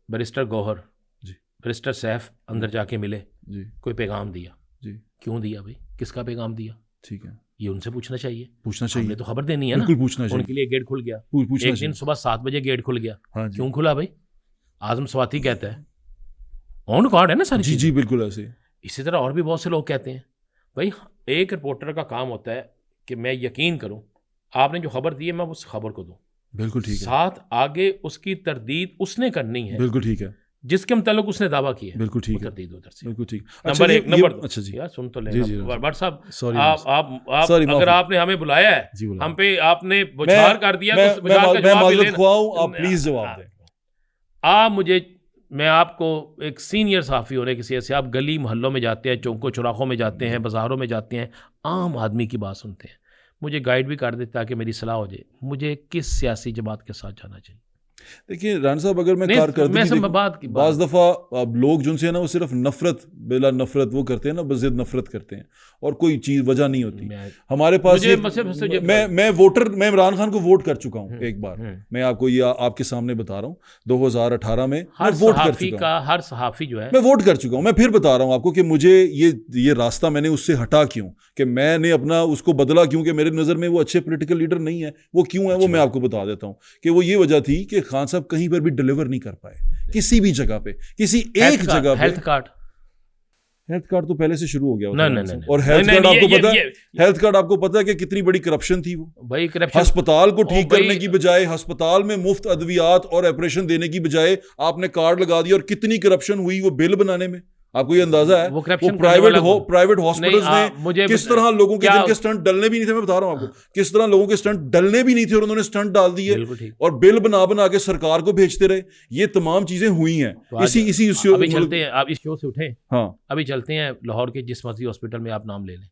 S2: बैरिस्टर गौहर जी, बैरिस्टर सैफ अंदर जाके मिले
S1: जी
S2: कोई पैगाम दिया
S1: जी,
S2: क्यों दिया भाई, किसका पैगाम दिया,
S1: ठीक है,
S2: ये उनसे पूछना चाहिए।
S1: पूछना
S2: हमने तो खबर देनी है ना,
S1: बिल्कुल पूछना चाहिए,
S2: उनके लिए गेट खुल गया।
S1: पूछना
S2: एक दिन
S1: चाहिए।
S2: सुबह 7 बजे गेट खुल गया,
S1: हाँ जी,
S2: क्यों खुला भाई? आजम स्वाति कहता है, ऑन रिकॉर्ड है ना सारी
S1: जी
S2: चीजें।
S1: जी बिल्कुल ऐसे ही।
S2: इसी तरह और भी बहुत से लोग कहते हैं भाई, एक रिपोर्टर का काम होता है कि मैं यकीन करूं आपने जो खबर दी है मैं उस खबर को दूं,
S1: बिल्कुल ठीक है,
S2: साथ आगे उसकी तरदीद उसने करनी है,
S1: बिल्कुल ठीक है,
S2: जिसके मुताबिक उसने दावा किया है,
S1: बिल्कुल ठीक है,
S2: तरदीद उधर से।
S1: बिल्कुल ठीक।
S2: नंबर एक, नंबर दो,
S1: अच्छा जी,
S2: यार सुन तो
S1: जी, जी,
S2: लेना भट्ट साहब,
S1: सॉरी
S2: आप
S1: सॉरी,
S2: अगर आपने हमें बुलाया है,
S1: जी बोला,
S2: हम पे आपने बुछार कर दिया तो उस बुछार का
S1: मैं
S2: जवाब भी
S1: माजरत
S2: लेना।
S1: ख्वाह हूं, आप प्लीज जवाब दें।
S2: आप मुझे, मैं आपको एक सीनियर सहाफ़ी होने की हैसियत से, आप गली मोहल्लों में जाते हैं, चौकों चौराहों में जाते हैं, बाज़ारों में जाते हैं, आम आदमी की बात सुनते हैं, मुझे गाइड भी कर देते ताकि मेरी सलाह हो जाए, मुझे किस सियासी जमात के साथ जाना चाहिए।
S1: देखिए राना साहब, अगर मैं
S2: नहीं,
S1: कारकर्दगी
S2: मैं
S1: देखूं,
S2: बात की
S1: बाज दफ़ा अब लोग जिनसे है ना वो सिर्फ नफरत, बिला नफरत वो करते हैं ना, बज़िद नफरत करते हैं और कोई चीज़ वजह नहीं होती। हमारे पास मैं इमरान खान को वोट कर चुका हूँ एक बार, मैं आपको ये आपके सामने बता रहा हूँ, 2018 में मैं वोट कर चुका हूँ।
S2: हर सहाफ़ी जो है
S1: मैं वोट कर चुका हूँ। मैं फिर बता रहा हूँ आपको कि मुझे ये रास्ता मैंने उससे हटा क्यों, कि मैंने अपना उसको बदला क्यों, कि मेरे नज़र में वो अच्छे पॉलिटिकल लीडर नहीं है। वो क्यों है वो मैं आपको बता देता हूँ कि वो ये वजह थी कि खान साहब कहीं पर भी डिलीवर नहीं कर पाए, किसी भी जगह पे, किसी एक जगह पे। हेल्थ कार्ड तो पहले से शुरू हो गया
S2: नहीं,
S1: और हेल्थ कार्ड आपको पता है, हेल्थ कार्ड आपको पता है कि कितनी बड़ी करप्शन थी वो
S2: भाई। करप्शन,
S1: अस्पताल को ठीक करने की बजाय, अस्पताल में मुफ्त अद्वियात और ऑपरेशन देने की बजाय आपने कार्ड लगा दिया, और कितनी करप्शन हुई वो बिल बनाने में। आपको ये अंदाजा है वो प्राइवेट हॉस्पिटल्स ने किस तरह लोगों के जिनके स्टंट डलने भी नहीं थे, मैं बता रहा हूं आपको, किस तरह लोगों के स्टंट डलने भी नहीं थे और उन्होंने स्टंट डाल दिए और बिल बना बना के सरकार को भेजते रहे। ये तमाम चीजें हुई हैं। इसी
S2: अभी चलते हैं, आप इस शो से उठे, हाँ अभी चलते हैं लाहौर के जिस मर्जी हॉस्पिटल में आप नाम ले लें,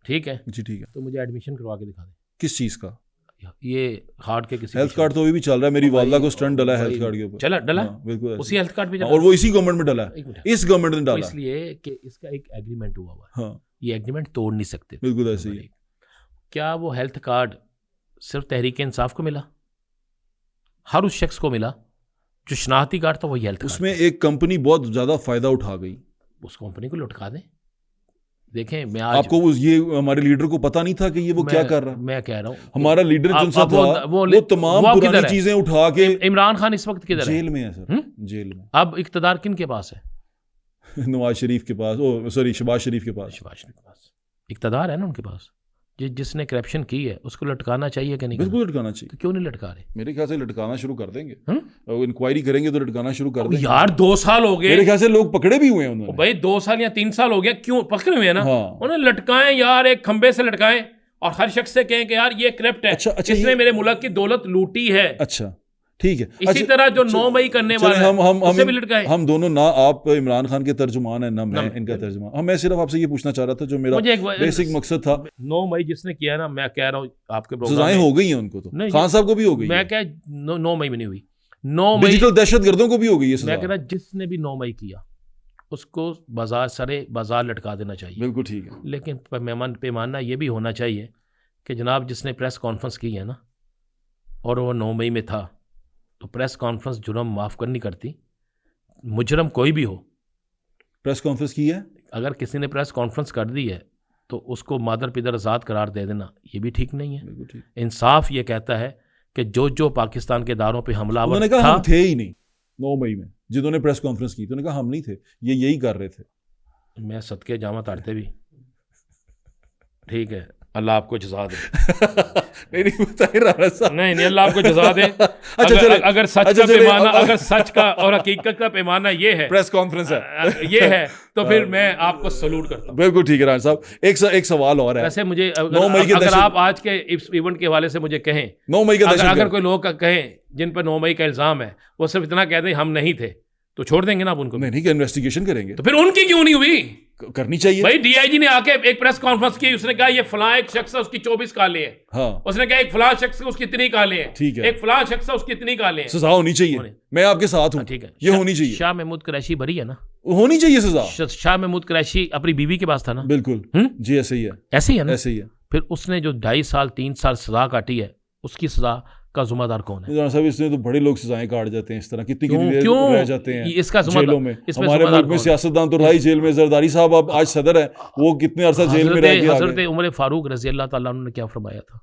S2: ठीक है जी, ठीक है, तो मुझे एडमिशन करवा के दिखा दें।
S1: किस चीज का?
S2: ये हार्ट के किसी
S1: हेल्थ कार्ड तो अभी भी चल रहा है, मेरी वालदा को स्टंट डला है हेल्थ कार्ड के ऊपर,
S2: चला डला,
S1: बिल्कुल
S2: उसी हेल्थ कार्ड पे
S1: और वो इसी गवर्नमेंट में डला है, इस गवर्नमेंट ने डाला,
S2: इसलिए कि इसका एक एग्रीमेंट हुआ हुआ है।
S1: हाँ,
S2: ये एग्रीमेंट तोड़ नहीं सकते।
S1: बिल्कुल ऐसे ही।
S2: क्या वो हेल्थ कार्ड सिर्फ तहरीक इंसाफ को मिला? हर उस शख्स को मिला जो शनाख्ती कार्ड था, वही हेल्थ कार्ड।
S1: उसमें एक कंपनी बहुत ज्यादा फायदा उठा गई,
S2: उस कंपनी को लुटका दें। देखें, मैं आज
S1: आपको ये हमारे लीडर को पता नहीं था कि ये वो क्या कर रहा है।
S2: मैं कह रहा हूँ
S1: हमारा लीडर जो था वो तमाम पुरानी चीजें उठा के।
S2: इमरान खान इस वक्त किधर है?
S1: जेल में है सर, जेल में।
S2: अब इख्तिदार किन के पास है?
S1: नवाज शरीफ के पास, सॉरी शहबाज शरीफ के पास।
S2: शहबाज शरीफ के पास इख्तिदार है ना उनके पास। जिसने करप्शन की है उसको लटकाना चाहिए कि नहीं?
S1: बिल्कुल लटकाना चाहिए।
S2: तो क्यों नहीं लटका रहे?
S1: मेरे ख्याल से लटकाना शुरू कर देंगे, इंक्वायरी करेंगे तो लटकाना शुरू कर देंगे।
S2: यार 2 साल हो गए,
S1: मेरे ख्याल से लोग पकड़े भी हुए हैं उन्होंने।
S2: भाई 2 साल या 3 साल हो गया, क्यों पकड़े हुए हैं ना? हाँ। उन्हें लटकाएं यार, एक खंबे से लटकाएं और हर शख्स से कहें कि यार ये करप्ट है, अच्छा, इसने मेरे मुल्क की दौलत लूटी है।
S1: अच्छा ठीक है।
S2: इसी तरह जो 9 मई करने वाला है उसे भी लटकाएं।
S1: हम दोनों ना, आप इमरान खान के तर्जुमान है ना मैं इनका तर्जुमान। मैं सिर्फ आपसे ये पूछना चाह रहा था, जो मेरा बेसिक मकसद था।
S2: 9 मई जिसने किया ना, मैं कह रहा हूँ आपके
S1: सजाएं हो गई हैं उनको, तो खान साहब को भी हो गई।
S2: मैं क्या 9 मई में नहीं हुई, 9 मई
S1: डिजिटल दहशतगर्दों को भी हो गई है।
S2: मैं कह रहा जिसने भी 9 मई किया उसको बाजार लटका देना चाहिए।
S1: बिल्कुल ठीक है,
S2: लेकिन पैमाना ये भी होना चाहिए कि जनाब जिसने प्रेस कॉन्फ्रेंस की है ना और वो 9 मई में था, तो प्रेस कॉन्फ्रेंस जुर्म माफ़ करनी करती। मुजरम कोई भी हो,
S1: प्रेस कॉन्फ्रेंस की है, अगर
S2: किसी ने प्रेस कॉन्फ्रेंस कर दी है तो उसको मादर पिदर आज़ाद करार दे देना, ये भी ठीक नहीं है। इंसाफ ये कहता है कि जो पाकिस्तान के इदारों पे हमलावर
S1: उन्होंने कहा हम थे ही नहीं 9 मई में, जिन्होंने प्रेस कॉन्फ्रेंस की, तो उन्होंने कहा हम नहीं थे, ये यही कर रहे थे।
S2: मैं सदके जामा तारते भी, ठीक है, अल्लाह आपको जज़ा दे। नहीं अल्लाह आपको जज़ा दे। अगर सच का पैमाना, अगर सच का और हकीकत का पैमाना ये है,
S1: प्रेस कॉन्फ्रेंस है,
S2: ये है, तो फिर मैं आपको सलूट करता हूँ।
S1: बिल्कुल ठीक है राना साहब। एक सवाल और है।
S2: वैसे मुझे अगर आप आज के इस इवेंट के हवाले से मुझे कहें,
S1: 9 मई का
S2: अगर कोई लोग कहें जिन पर 9 मई का इल्जाम है, वो सिर्फ इतना कहते हैं हम नहीं थे, तो छोड़ देंगे ना आप उनको?
S1: नहीं, इन्वेस्टिगेशन करेंगे।
S2: तो फिर उनकी क्यों नहीं हुई?
S1: करनी चाहिए
S2: भाई। डीआईजी ने आके एक प्रेस कॉन्फ्रेंस की, उसने कहा ये फलां एक शख्स है उसकी 24 काले हैं।
S1: हाँ।
S2: उसने कहा एक फलां शख्स है उसकी इतनी काले हैं।
S1: ठीक है।
S2: एक फलां शख्स है उसकी इतनी काले हैं।
S1: सजा होनी चाहिए, मैं आपके साथ हूँ।
S2: ठीक है,
S1: ये होनी चाहिए।
S2: शाह महमूद कुरैशी बरी है ना,
S1: होनी चाहिए सजा।
S2: शाह महमूद कुरैशी अपनी बीवी के पास था ना?
S1: बिल्कुल जी, ऐसे ही है,
S2: ऐसे ही है ना?
S1: ऐसे ही है।
S2: फिर उसने जो 2.5 साल 3 साल सजा काटी है, उसकी सजा का जुम्मेदार कौन है?
S1: इमरान साहब इसमें तो बड़े लोग सजाएं काट जाते हैं, इस तरह कितनी
S2: क्यों
S1: देर
S2: क्यों
S1: रह जाते हैं
S2: इसका
S1: जेलों में।
S2: इसमें
S1: हमारे
S2: जुम्मेदार
S1: मुल्क में
S2: कौन है?
S1: सियासतदान तो रहा जेल में, जरदारी साहब अब आज सदर है, वो कितने अरसा जेल में रह के आ
S2: हजरत
S1: गए।
S2: उमर फारूक रजी अल्लाह ताला अन्हु ने क्या फरमाया था,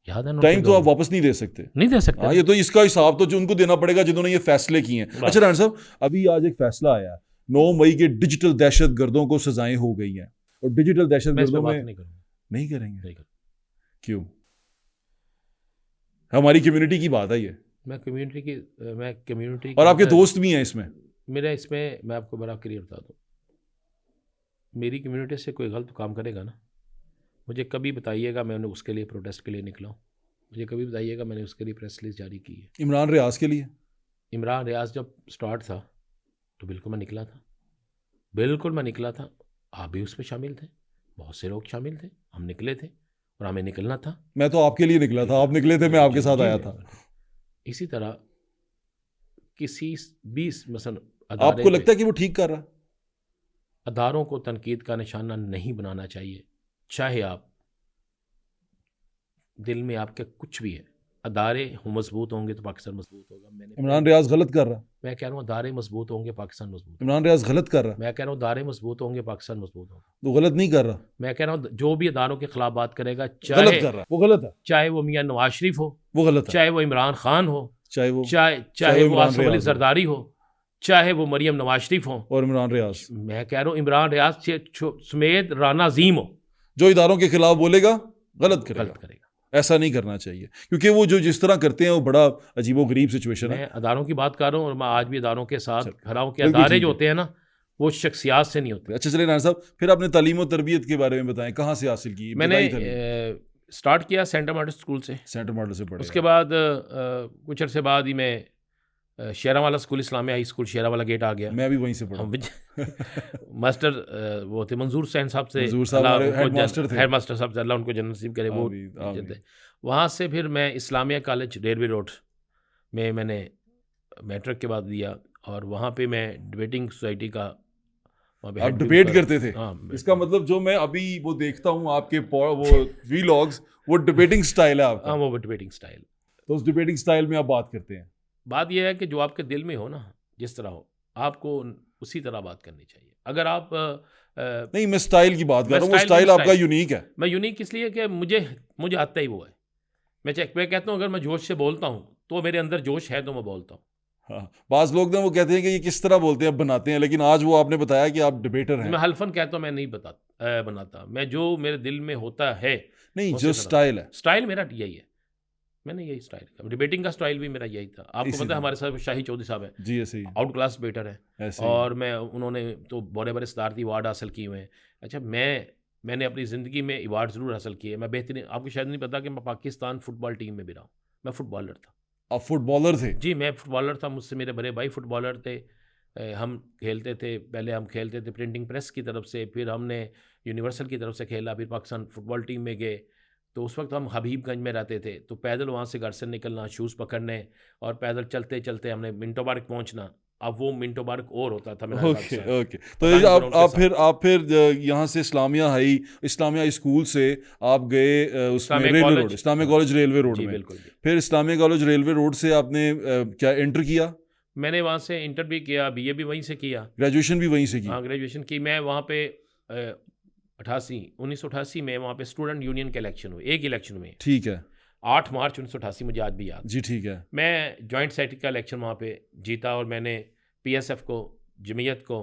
S2: याद है?
S1: टाइम तो आप वापस नहीं दे सकते,
S2: नहीं दे सकते।
S1: हाँ, ये तो इसका हिसाब तो जो उनको देना पड़ेगा जिन्होंने ये फैसले किए हैं। अच्छा राना साहब, अभी आज एक फैसला आया, 9 मई के डिजिटल दहशत गर्दों को सजाएं हो गई हैं, और डिजिटल दहशत गर्दों में नहीं करेंगे, क्यों? हमारी कम्युनिटी की बात है ये,
S2: मैं कम्युनिटी
S1: और आपके दोस्त भी हैं इसमें।
S2: मेरा इसमें मैं आपको बड़ा क्लियर बता दूँ, मेरी कम्युनिटी से कोई गलत काम करेगा ना, मुझे कभी बताइएगा मैं उन्हें उसके लिए प्रोटेस्ट के लिए निकला हूँ, मुझे कभी बताइएगा मैंने उसके लिए प्रेस रिलीज जारी की है।
S1: इमरान रियाज के लिए,
S2: इमरान रियाज जब स्टार्ट था तो बिल्कुल मैं निकला था, बिल्कुल मैं निकला था, आप भी उसमें शामिल थे, बहुत से लोग शामिल थे, हम निकले थे और हमें निकलना था।
S1: मैं तो आपके लिए निकला था, आप निकले थे, मैं आपके साथ आया था।
S2: इसी तरह किसी भी मसलन
S1: आपको लगता है कि वो ठीक कर रहा है?
S2: अदारों को तनकीद का निशाना नहीं बनाना चाहिए, चाहे आप दिल में आपके कुछ भी है, अदारे मजबूत होंगे तो पाकिस्तान मजबूत होगा। मैंने
S1: इमरान रियाज गलत कर रहा है,
S2: मैं कह रहा हूँ अदारे मजबूत होंगे पाकिस्तान मजबूत होगा।
S1: इमरान रियाज गलत कर रहा है,
S2: मैं कह रहा हूँ अदारे मजबूत होंगे पाकिस्तान मजबूत होगा।
S1: वो गलत नहीं कर रहा,
S2: मैं कह रहा हूँ जो भी अदारों के खिलाफ बात करेगा,
S1: गलत
S2: चाहे
S1: कर रहा है, वो गलत है,
S2: चाहे वो मियाँ नवाज शरीफ हो,
S1: वो गलत है,
S2: चाहे वो इमरान खान हो,
S1: चाहे वो
S2: वो आसिफ अली जरदारी हो, चाहे वो मरियम नवाज शरीफ हो,
S1: और इमरान रियाज।
S2: मैं कह रहा हूँ इमरान रियाज समेत राना अजीम हो,
S1: जो इदारों के खिलाफ बोलेगा गलत करेगा। ऐसा नहीं करना चाहिए, क्योंकि वो जो जिस तरह करते हैं वो बड़ा अजीबोगरीब सिचुएशन है।
S2: मैं अदारों की बात कर रहा हूँ और मैं आज भी अदारों के साथ खड़ा हूँ कि अदारे जो होते हैं ना वो शख्सियात से नहीं होते।
S1: अच्छा चलिए राना साहब, फिर आपने तालीम और तरबियत के बारे में बताएं, कहाँ से हासिल की?
S2: मैंने स्टार्ट किया सेंटर मॉडल स्कूल से,
S1: सेंटर मॉडल से पढ़े।
S2: उसके बाद कुछ अर्से बाद ही मैं Sherawala school Islamia high school Sherawala gate आ गया,
S1: मैं भी वहीं से पढ़ा।
S2: मास्टर वो थे मंजूर हुसैन साहब से,
S1: हेड
S2: मास्टर साहब से अल्लाह उनको जन्नत नसीब करे, वो थे। वहाँ से फिर मैं इस्लामिया कॉलेज रेलवे रोड में मैंने मैट्रिक के बाद दिया, और वहाँ पे मैं डिबेटिंग सोसाइटी का
S1: आप डिबेट करते थे?
S2: हाँ,
S1: इसका मतलब जो मैं अभी वो देखता हूँ आपके वो वीलॉग्स, वो डिबेटिंग स्टाइल है आपका।
S2: हाँ, वो डिबेटिंग स्टाइल।
S1: तो उस डिबेटिंग स्टाइल में आप बात करते हैं।
S2: बात यह है कि जो आपके दिल में हो ना, जिस तरह हो, आपको उसी तरह बात करनी चाहिए। अगर आप
S1: नहीं, मैं स्टाइल की बात कर रहा हूँ, स्टाइल आपका यूनिक है।
S2: मैं यूनिक इसलिए कि मुझे आता ही वो है। मैं कहता हूँ अगर मैं जोश से बोलता हूँ तो मेरे अंदर जोश है तो मैं बोलता हूँ।
S1: हाँ, बाज़ लोग ना वो कहते हैं कि ये किस तरह बोलते हैं, बनाते हैं, लेकिन आज वो आपने बताया कि आप डिबेटर हैं।
S2: मैं हल्फन कहता हूँ, मैं नहीं बनाता, मैं जो मेरे दिल में होता है।
S1: नहीं, जो स्टाइल है,
S2: स्टाइल मेरा यही है, मैंने यही स्टाइल का डिबेटिंग का स्टाइल भी मेरा यही था। आपको पता है हमारे साथ शाही चौधरी साहब हैं
S1: जी, ऐसे ही
S2: आउट क्लास डिबेटर है, और उन्होंने तो बड़े बड़े सदारती अवार्ड हासिल किए हुए हैं। अच्छा, मैंने अपनी ज़िंदगी में अवार्ड ज़रूर हासिल किए। मैं बेहतरीन, आपको शायद नहीं पता कि मैं पाकिस्तान फुटबॉल टीम में भी रहा हूँ। मैं फुटबॉलर था।
S1: आप फुटबॉलर थे?
S2: जी, मैं फुटबॉलर था। मुझसे मेरे बड़े भाई फुटबॉलर थे। हम खेलते थे, पहले हम खेलते थे प्रिंटिंग प्रेस की तरफ से, फिर हमने यूनिवर्सल की तरफ से खेला, फिर पाकिस्तान फुटबॉल टीम में गए। तो उस वक्त हम हबीबगंज में रहते थे, तो पैदल वहाँ से घर से निकलना, शूज़ पकड़ने और पैदल चलते चलते हमने मिंटो पार्क पहुँचना। अब वो मिंटो पार्क और होता था।
S1: ओके। तो आप फिर यहाँ से इस्लामिया हाई स्कूल से आप गए उसमें railway road, Islamia college railway road में। फिर इस्लामिया कॉलेज रेलवे रोड से आपने क्या एंटर किया?
S2: मैंने वहाँ से इंटर भी किया, BA भी वहीं से किया,
S1: ग्रेजुएशन भी वहीं से की?
S2: हाँ, ग्रेजुएशन की। मैं वहाँ पे 1988 में वहाँ पे स्टूडेंट यूनियन के इलेक्शन हुए, एक इलेक्शन में।
S1: ठीक है।
S2: 8 मार्च 1988, मुझे आज भी याद।
S1: जी, ठीक है।
S2: मैं जॉइंट सेक्रेटरी का इलेक्शन वहाँ पे जीता, और मैंने PSF को, जमीयत को,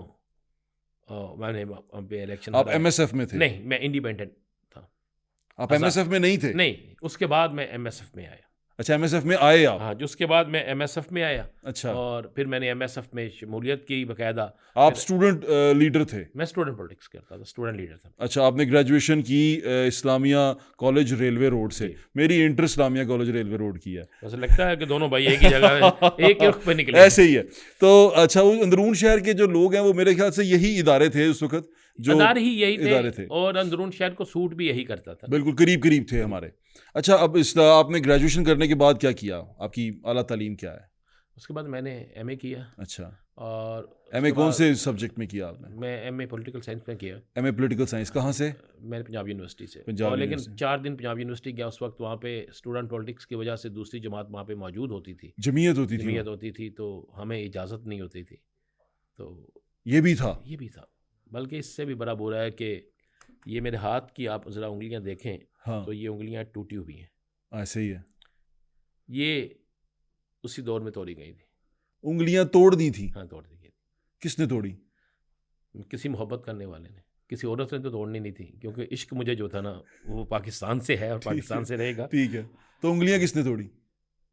S2: मैंने वहाँ पे इलेक्शन।
S1: आप MSF में थे?
S2: नहीं, मैं इंडिपेंडेंट था।
S1: आप MSF में नहीं थे?
S2: नहीं, उसके बाद मैं MSF में आया।
S1: अच्छा, MSF में आए आप?
S2: हाँ, जो उसके बाद मैं MSF में आया।
S1: अच्छा।
S2: और फिर मैंने MSF में शमूलियत की बाकायदा।
S1: आप स्टूडेंट लीडर थे?
S2: मैं स्टूडेंट पॉलिटिक्स करता था, स्टूडेंट लीडर था।
S1: अच्छा, आपने ग्रेजुएशन की इस्लामिया कॉलेज रेलवे रोड से। मेरी inter Islamia college railway road की है।
S2: वैसे लगता है कि दोनों भाई एक ही जगह एक रुख पे निकले।
S1: ऐसे ही है। तो अच्छा, वो अंदरून शहर के जो लोग हैं वो मेरे ख्याल से यही इदारे थे उस वक्त, जो
S2: इदारे ही यही थे, और अंदरून शहर को सूट भी यही करता था।
S1: बिल्कुल करीब करीब थे हमारे। अच्छा, अब आपने ग्रेजुएशन करने के बाद क्या किया? आपकी आला तालीम क्या है?
S2: उसके बाद मैंने एमए किया।
S1: अच्छा,
S2: और
S1: एमए
S2: उसके
S1: कौन
S2: बाद
S1: से सब्जेक्ट में किया आपने?
S2: मैं एमए पॉलिटिकल साइंस में किया।
S1: एमए पॉलिटिकल साइंस कहाँ से?
S2: मैंने पंजाब यूनिवर्सिटी से।
S1: पंजाब
S2: और लेकिन
S1: यूनिवर्सिटी।
S2: 4 दिन पंजाब यूनिवर्सिटी गया, उस वक्त वहाँ पे स्टूडेंट पॉलिटिक्स की वजह से दूसरी जमात वहाँ पे मौजूद होती थी,
S1: जमीयत होती थी
S2: जमीयत
S1: वहाँ?
S2: होती थी, तो हमें इजाज़त नहीं होती थी। तो
S1: ये भी था?
S2: ये भी था। बल्कि इससे भी बड़ा बुरा है कि ये मेरे हाथ की आप ज़रा उंगलियां देखें
S1: हाँ,
S2: तो ये उंगलियां टूटी हुई हैं।
S1: ऐसे ही है।
S2: ये उसी दौर में तोड़ी गई थी।
S1: उंगलियां तोड़ दी थी?
S2: हाँ, तोड़ दी गई
S1: किसने तोड़ी?
S2: थी। किसी मोहब्बत करने वाले ने, किसी औरत ने तो तोड़नी नहीं थी, क्योंकि इश्क मुझे जो था ना वो पाकिस्तान से है और पाकिस्तान से रहेगा।
S1: ठीक है, तो उंगलियां किसने तोड़ी?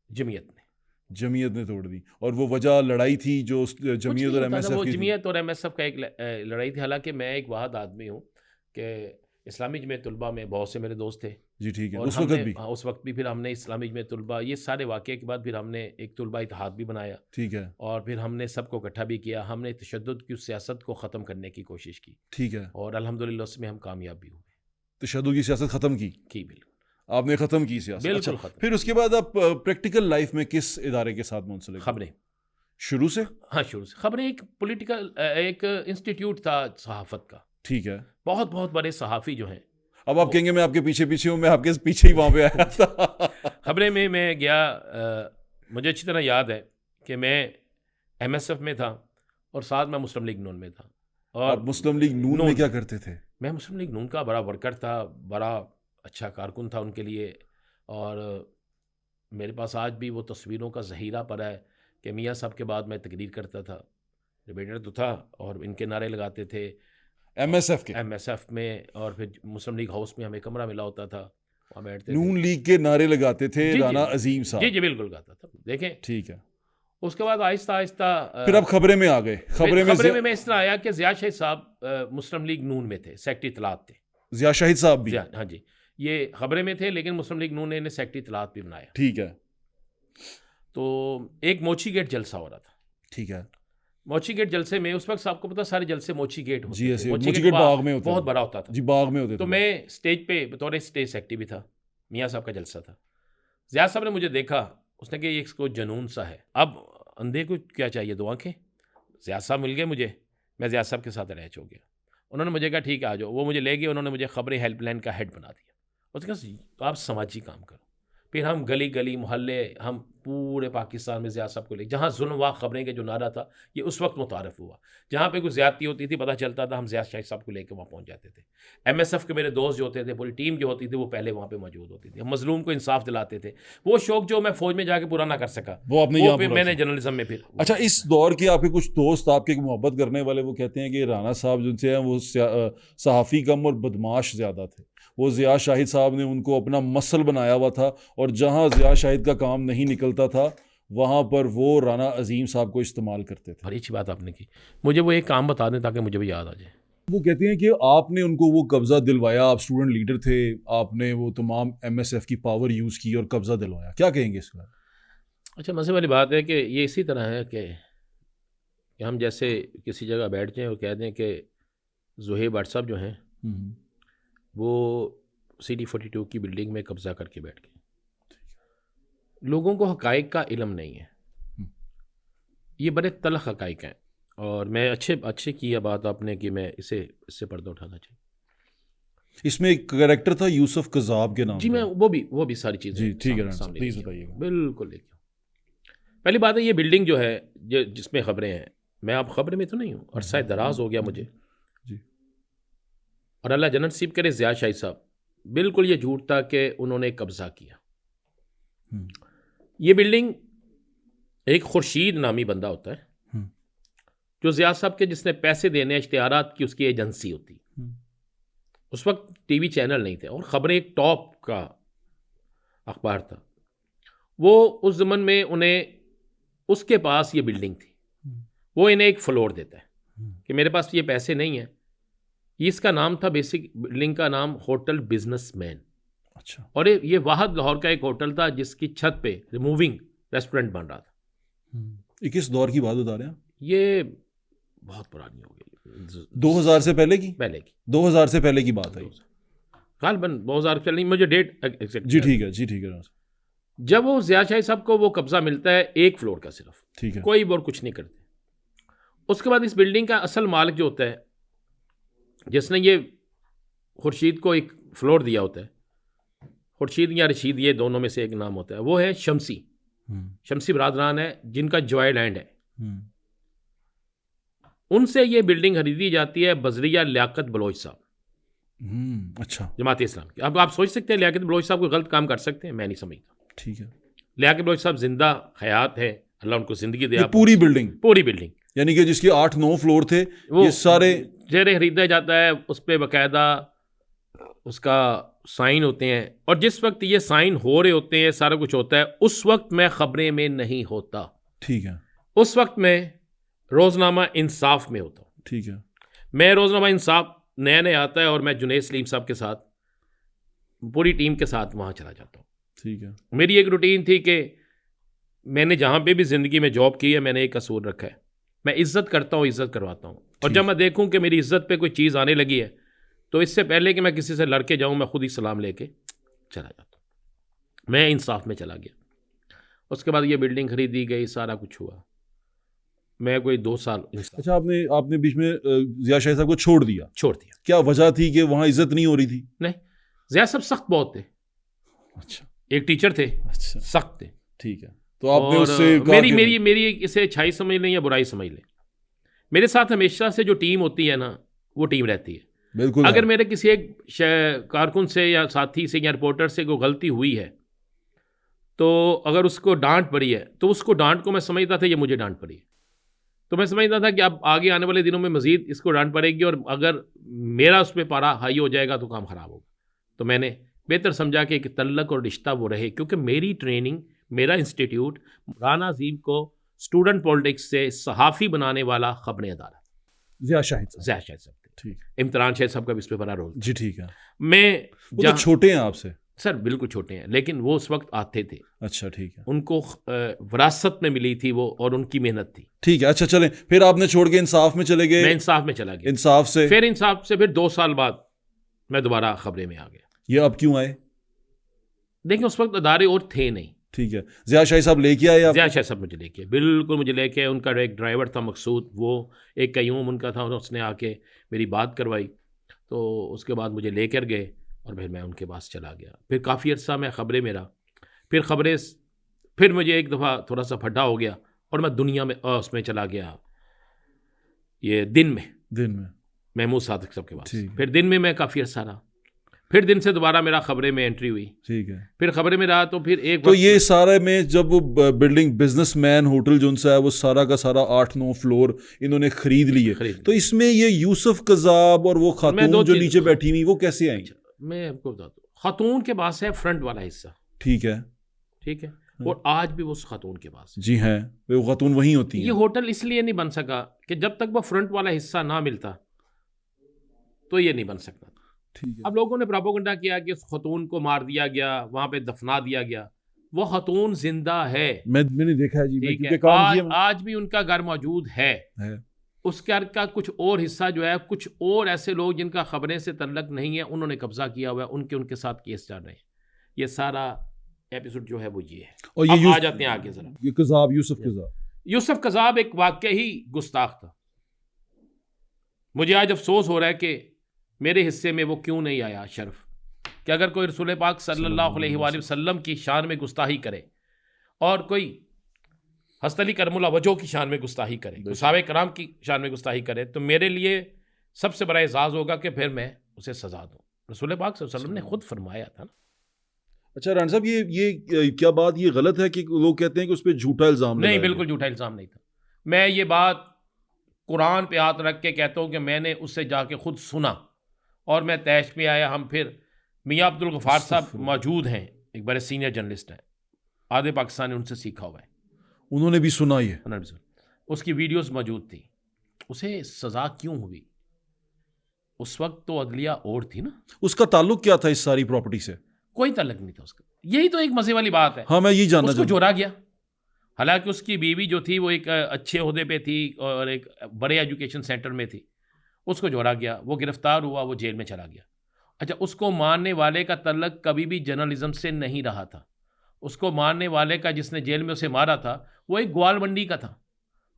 S2: जमीयत ने।
S1: जमीयत ने तोड़ दी। और वो वजह लड़ाई थी जो
S2: कुछ
S1: जमीयत
S2: नहीं
S1: और
S2: होता था,
S1: एमएसएफ
S2: वो
S1: की थी?
S2: जमीयत और एमएसएफ का एक लड़ाई थी। हालांकि मैं एक वाहद आदमी हूँ कि इस्लामी जमीयत तलबा में बहुत से मेरे दोस्त थे।
S1: जी ठीक है,
S2: और
S1: उस वक्त भी?
S2: हाँ, उस वक्त भी फिर हमने इस्लामी जमीयत तलबा, ये सारे वाक़े के बाद फिर हमने एक तलबा इत्तेहाद भी बनाया।
S1: ठीक है,
S2: और फिर हमने सबको इकट्ठा भी किया। हमने तशद्दुद की उस सियासत को ख़त्म करने की कोशिश की
S1: ठीक है।
S2: और अल्हम्दुलिल्लाह उसमें हम कामयाब भी हुए।
S1: तशद्दुद की सियासत खत्म की?
S2: बिल्कुल।
S1: आपने खत्म की सियासत?
S2: बिल्कुल
S1: अच्छा,
S2: ख़त्म।
S1: फिर उसके बाद आप प्रैक्टिकल लाइफ में किस इदारे के साथ मुंसलिक हुए?
S2: खबरें।
S1: शुरू से?
S2: हाँ, शुरू से खबरें। एक पॉलिटिकल एक इंस्टीट्यूट था सहाफ़त का।
S1: ठीक है।
S2: बहुत बहुत बड़े सहाफ़ी जो हैं।
S1: अब आप कहेंगे मैं आपके पीछे पीछे हूँ, मैं आपके पीछे ही वहाँ पे आया था।
S2: खबरें में मैं गया। मुझे अच्छी तरह याद है कि मैं एमएसएफ में था और साथ में मुस्लिम लीग नून में था। और
S1: आप मुस्लिम लीग नून में क्या करते थे?
S2: मैं मुस्लिम लीग नून का बड़ा वर्कर था, बड़ा अच्छा कारकुन था उनके लिए। और मेरे पास आज भी वो तस्वीरों का ज़हीरा पड़ा है कि मियाँ साहब के बाद मैं तकरीर करता था। डिबेटर तो था और इनके नारे लगाते थे
S1: एमएसएफ के?
S2: एमएसएफ में। और फिर मुस्लिम लीग हाउस में हमें कमरा मिला होता था, वहाँ बैठते थे।
S1: नून लीग के नारे लगाते थे
S2: जी,
S1: राना
S2: जी,
S1: अजीम
S2: जी,
S1: साहब?
S2: जी, बिल्कुल गाता था। देखें,
S1: ठीक है।
S2: उसके बाद आहिस्ता आहिस्ता
S1: फिर आप खबरें में आ गए? खबरें में
S2: मैं इस तरह आया कि ज़िया शाहिद साहब मुस्लिम लीग नून में थे, सेक्रेटरी इत्तलात थे।
S1: ज़िया शाहिद साहब भी?
S2: हाँ जी, ये खबरें में थे, लेकिन मुस्लिम लीग नून ने इन्हें सेक्रेटरी इत्तलात भी बनाया।
S1: ठीक है।
S2: तो एक मोची गेट जलसा हो रहा था।
S1: ठीक है।
S2: मोची गेट जलसे में उस वक्त आपको पता सारे जलसे मोची गेट होते
S1: जी
S2: थे।
S1: ऐसे मोची गेट बाग में होता
S2: बहुत
S1: था।
S2: बड़ा होता था।
S1: जी बाग में होते
S2: तो
S1: थे।
S2: मैं स्टेज पे बतौर स्टेज सेक्रेटरी भी था, मियाँ साहब का जलसा था। ज़िया साहब ने मुझे देखा, उसने कहा ये इसको जुनून सा है। अब अंधे को क्या चाहिए, दो आंखें। ज़िया साहब मिल गए मुझे, मैं ज़िया साहब के साथ अटैच हो गया। उन्होंने मुझे कहा ठीक है आ जाओ। वो मुझे ले गए, उन्होंने मुझे खबरें हेल्पलाइन का हेड बना दिया। उसने कहा आप समाजी काम करो। फिर हम गली गली मोहल्ले, हम पूरे पाकिस्तान में ज़िया साहब को ले, जहाँ जुल्म व खबरें के जो नारा था ये उस वक्त मुतारफ़ हुआ। जहाँ पे कोई ज़्यादती होती थी पता चलता था, हम ज़िया शाहिद साहब को लेकर वहाँ पहुँच जाते थे। एमएसएफ के मेरे दोस्त जो होते थे, पूरी टीम जो होती थी वो पहले वहाँ पे मौजूद होती थी। हम मजलूम को इंसाफ दिलाते थे। वो शौक़ जो मैं फ़ौज में जाके पूरा ना कर सका,
S1: वो आपने यहाँ
S2: फिर
S1: पूरा
S2: मैंने
S1: किया।
S2: जर्नलिज्म में फिर।
S1: अच्छा, इस दौर के आपके कुछ दोस्त, आपके मोहब्बत करने वाले, वो कहते हैं कि राणा साहब जिनसे हैं वो सहाफ़ी कम और बदमाश ज़्यादा थे। वो ज़िया शाहिद साहब ने उनको अपना मसल बनाया हुआ था और जहाँ ज़िया शाहिद का काम नहीं निकलता था वहाँ पर वो राना अजीम साहब को इस्तेमाल करते थे।
S2: बड़ी अच्छी बात आपने की। मुझे वो एक काम बता दें ताकि मुझे भी याद आ जाए।
S1: वो कहते हैं कि आपने उनको वो कब्ज़ा दिलवाया, आप स्टूडेंट लीडर थे, आपने वो तमाम एमएसएफ की पावर यूज़ की और कब्ज़ा दिलवाया। क्या कहेंगे इस बार?
S2: अच्छा, मज़े वाली बात है कि ये इसी तरह है कि हम जैसे किसी जगह बैठ जाएँ और कह दें कि ज़ुहैब भट्ट साहब जो हैं वो CD42 की बिल्डिंग में कब्ज़ा करके बैठ गए। लोगों को हक़ाइक़ का इल्म नहीं है। ये बड़े तल्ख़ हक़ाइक़ हैं। और मैं अच्छे की यह बात आपने कि मैं इससे पर्दा उठाना चाहिए।
S1: इसमें एक कैरेक्टर था यूसुफ कज़ाब के नाम।
S2: जी, मैं वो भी सारी चीज़ें
S1: जी ठीक है,
S2: सामने
S1: प्लीज़ बताइएगा।
S2: बिल्कुल लेके। पहली बात है ये बिल्डिंग जो है जिसमें खबरें हैं, मैं अब खबरें में तो नहीं हूँ, अरसा दराज हो गया मुझे
S1: जी।
S2: और अल्लाह जन्नत नसीब करे ज़िया शाहिद साहब, बिल्कुल ये झूठ था कि उन्होंने कब्ज़ा किया। ये बिल्डिंग एक खुर्शीद नामी बंदा होता है जो ज़िया साहब के, जिसने पैसे देने इश्तिहारात की उसकी एजेंसी होती। उस वक्त टीवी चैनल नहीं थे और ख़बरें एक टॉप का अखबार था। वो उस ज़माने में उन्हें, उसके पास ये बिल्डिंग थी, वो इन्हें एक फ्लोर देता है कि मेरे पास ये पैसे नहीं हैं। इसका नाम था, बेसिक बिल्डिंग का नाम होटल बिजनेसमैन।
S1: अच्छा।
S2: और ये वाहद लाहौर का एक होटल था जिसकी छत पे रिमूविंग रेस्टोरेंट बन रहा था।
S1: ये किस दौर की बात बता रहे हैं?
S2: ये बहुत पुरानी हो गई,
S1: 2000 से पहले की? 2000 से पहले की बात है।
S2: गालबन 2000 चल नहीं, मुझे डेट एग्जैक्ट।
S1: जी ठीक है, जी ठीक है।
S2: जब वो ज़िया शाही साहब को वो कब्जा मिलता है एक फ्लोर का सिर्फ,
S1: ठीक है।
S2: कोई और कुछ नहीं करते। उसके बाद इस बिल्डिंग का असल मालिक जो होता है, जिसने ये खुर्शीद को एक फ्लोर दिया होता है, खुर्शीद या रशीद ये दोनों में से एक नाम होता है, वो है शमसी। शमसी बरादरान है जिनका जॉय लैंड है। उनसे ये बिल्डिंग खरीदी जाती है बजरिया लियाकत बलोच साहब,
S1: अच्छा,
S2: जमात इस्लाम की। अब आप सोच सकते हैं लियाकत बलोच साहब कोई गलत काम कर सकते हैं? मैं नहीं समझता।
S1: ठीक है।
S2: लियाकत बलोच साहब जिंदा हयात है, अल्लाह उनको जिंदगी दे।
S1: ये पूरी बिल्डिंग
S2: यानी
S1: कि जिसके 8-9 फ्लोर थे,
S2: वो
S1: ये सारे
S2: चेहरे खरीदा जाता है, उस पर बाकायदा उसका साइन होते हैं। और जिस वक्त ये साइन हो रहे होते हैं, सारा कुछ होता है, उस वक्त मैं खबरें में नहीं होता।
S1: ठीक है।
S2: उस वक्त मैं रोज़नामा इंसाफ में होता हूँ।
S1: ठीक है।
S2: मैं रोज़नामा इंसाफ नया नया आता है और मैं जुनैद सलीम साहब के साथ पूरी टीम के साथ वहाँ चला जाता हूँ।
S1: ठीक है।
S2: मेरी एक रूटीन थी कि मैंने जहाँ पे भी ज़िंदगी में जॉब की है, मैंने एक असूल रखा है, मैं इज़्ज़त करता हूँ, इज़्ज़त करवाता हूँ। और जब मैं देखूँ कि मेरी इज़्ज़त पे कोई चीज़ आने लगी है, तो इससे पहले कि मैं किसी से लड़के जाऊँ, मैं खुद ही सलाम लेके चला जाता हूँ। मैं इंसाफ में चला गया। उसके बाद ये बिल्डिंग खरीदी गई, सारा कुछ हुआ। मैं कोई 2 साल इंसाफ।
S1: अच्छा, आपने बीच में ज़िया शाही साहब को छोड़ दिया?
S2: छोड़ दिया।
S1: क्या वजह थी कि वहाँ इज्जत नहीं हो रही थी?
S2: नहीं, ज़िया साहब सख्त बहुत थे।
S1: अच्छा।
S2: एक टीचर थे,
S1: अच्छा,
S2: सख्त थे।
S1: ठीक है। तो आपने
S2: और
S1: उससे
S2: मेरी इसे अच्छाई समझ लें या बुराई समझ लें, मेरे साथ हमेशा से जो टीम होती है ना, वो टीम रहती है।
S1: बिल्कुल।
S2: अगर मेरे किसी एक कारकुन से या साथी से या रिपोर्टर से कोई गलती हुई है, तो अगर उसको डांट पड़ी है, तो उसको डांट को मैं समझता था ये मुझे डांट पड़ी है, तो मैं समझता था कि अब आगे आने वाले दिनों में मज़ीद इसको डांट पड़ेगी और अगर मेरा उस पर पारा हाई हो जाएगा तो काम ख़राब होगा। तो मैंने बेहतर समझा कि एक तल्लक और रिश्ता वो रहे, क्योंकि मेरी ट्रेनिंग, मेरा इंस्टीट्यूट राना अजीम को स्टूडेंट पॉलिटिक्स से सहाफ़ी बनाने वाला खबरें अदारा
S1: ज़िया शाही
S2: ज़िया शाही साहब थे।
S1: ठीक।
S2: इमरान शाह साहब का भी इस पर बड़ा रोल
S1: जी, ठीक है।
S2: मैं
S1: वो तो छोटे हैं आपसे?
S2: सर बिल्कुल छोटे हैं, लेकिन वो उस वक्त आते थे।
S1: अच्छा, ठीक है।
S2: उनको विरासत में मिली थी वो, और उनकी मेहनत थी।
S1: ठीक है। अच्छा, चलें, फिर आपने छोड़ के इंसाफ में चले गए?
S2: मैं इंसाफ में चला गया।
S1: इंसाफ से
S2: फिर 2 साल बाद मैं दोबारा खबरें में आ गया।
S1: ये अब क्यों आए?
S2: देखिए उस वक्त अदारे और थे नहीं।
S1: ठीक है। ज़िया शाही साहब लेके आए?
S2: ज़िया शाह साहब मुझे लेके, बिल्कुल मुझे लेके, उनका एक ड्राइवर था मकसूद, वो एक कयूम उनका था, उसने आके मेरी बात करवाई, तो उसके बाद मुझे लेकर गए और फिर मैं उनके पास चला गया। फिर काफ़ी अर्सा मैं खबरें में रहा। फिर मुझे एक दफ़ा थोड़ा सा फटा हो गया और मैं दुनिया में उसमें चला गया, ये दिन में महमूद सादिक साहब के पास। फिर दिन में मैं काफ़ी अर्सा रहा। फिर दिन से दोबारा मेरा खबरें में एंट्री हुई। ठीक है। फिर खबरें में रहा तो फिर एक
S1: तो ये सारे में जब बिल्डिंग बिजनेसमैन होटल जो सा है वो सारा का सारा 8-9 फ्लोर इन्होंने खरीद लिए, तो इसमें ये यूसुफ कज़ाब और वो खातून जो नीचे बैठी हुई वो कैसे आई?
S2: मैं आपको बताता हूँ। खातून के पास है फ्रंट वाला हिस्सा। ठीक है। और आज भी वो उस खातून के पास है।
S1: जी हैं, वो खातून वहीं होती हैं।
S2: ये होटल इसलिए नहीं बन सका कि जब तक वो फ्रंट वाला हिस्सा ना मिलता तो ये नहीं बन सकता। अब लोगों ने प्रोपेगेंडा किया कि उस खतून को मार दिया गया, वहां पे दफना दिया गया। वो खतून जिंदा है। मैंने देखा है जी, क्योंकि काम किया। आज भी उनका घर मौजूद है। उस घर का कुछ और हिस्सा जो है, कुछ और ऐसे लोग जिनका खबरें से तल्लक नहीं है, उन्होंने कब्जा किया हुआ है, उनके साथ केस चल रहे हैं। ये सारा एपिसोड जो है वो ये है। और ये आ जाते हैं आगे जरा। ये कज़ाब, यूसुफ कज़ाब एक वाकई ही गुस्ताख था। मुझे आज अफसोस हो रहा है कि मेरे हिस्से में वो क्यों नहीं आया शर्फ, कि अगर कोई रसूल पाक सल्लल्लाहु अलैहि वसल्लम की शान में गुस्ताही करे और कोई हज़रत अली करमुल्लाह वजह की शान में गुस्ताही करे, सहाबा कराम की शान में गुस्ताही करे, तो मेरे लिए सबसे बड़ा एजाज़ होगा कि फिर मैं उसे सज़ा दूँ। रसूल पाक सल्लल्लाहु अलैहि वसल्लम ने खुद फरमाया था ना। अच्छा राना साहब, ये क्या बात ये गलत है कि लोग कहते हैं कि उस पर झूठा इल्ज़ाम? नहीं, बिल्कुल झूठा इल्ज़ाम नहीं था। मैं ये बात कुरान पे हाथ रख के कहता हूँ कि मैंने उससे जाके खुद सुना और मैं तैश पे आया। हम फिर मियाँ अब्दुल गफ़ार साहब मौजूद हैं, एक बड़े सीनियर जर्नलिस्ट हैं, आधे पाकिस्तान ने उनसे सीखा हुआ है, उन्होंने भी सुना ये, उसकी वीडियोस मौजूद थी। उसे सज़ा क्यों हुई? उस वक्त तो अदलिया और थी ना। उसका ताल्लुक क्या था इस सारी प्रॉपर्टी से? कोई ताल्लुक नहीं था उसका। यही तो एक मजे वाली बात है। हाँ, मैं यही जानना, उसको जोड़ा गया। हालांकि उसकी बीवी जो थी वो एक अच्छे ओहदे पे थी और एक बड़े एजुकेशन सेंटर में थी। उसको जोड़ा गया, वो गिरफ्तार हुआ, वो जेल में चला गया। अच्छा, उसको मारने वाले का तल्लक कभी भी जर्नलिज्म से नहीं रहा था, उसको मारने वाले का, जिसने जेल में उसे मारा था, वो एक ग्वाल मंडी का था।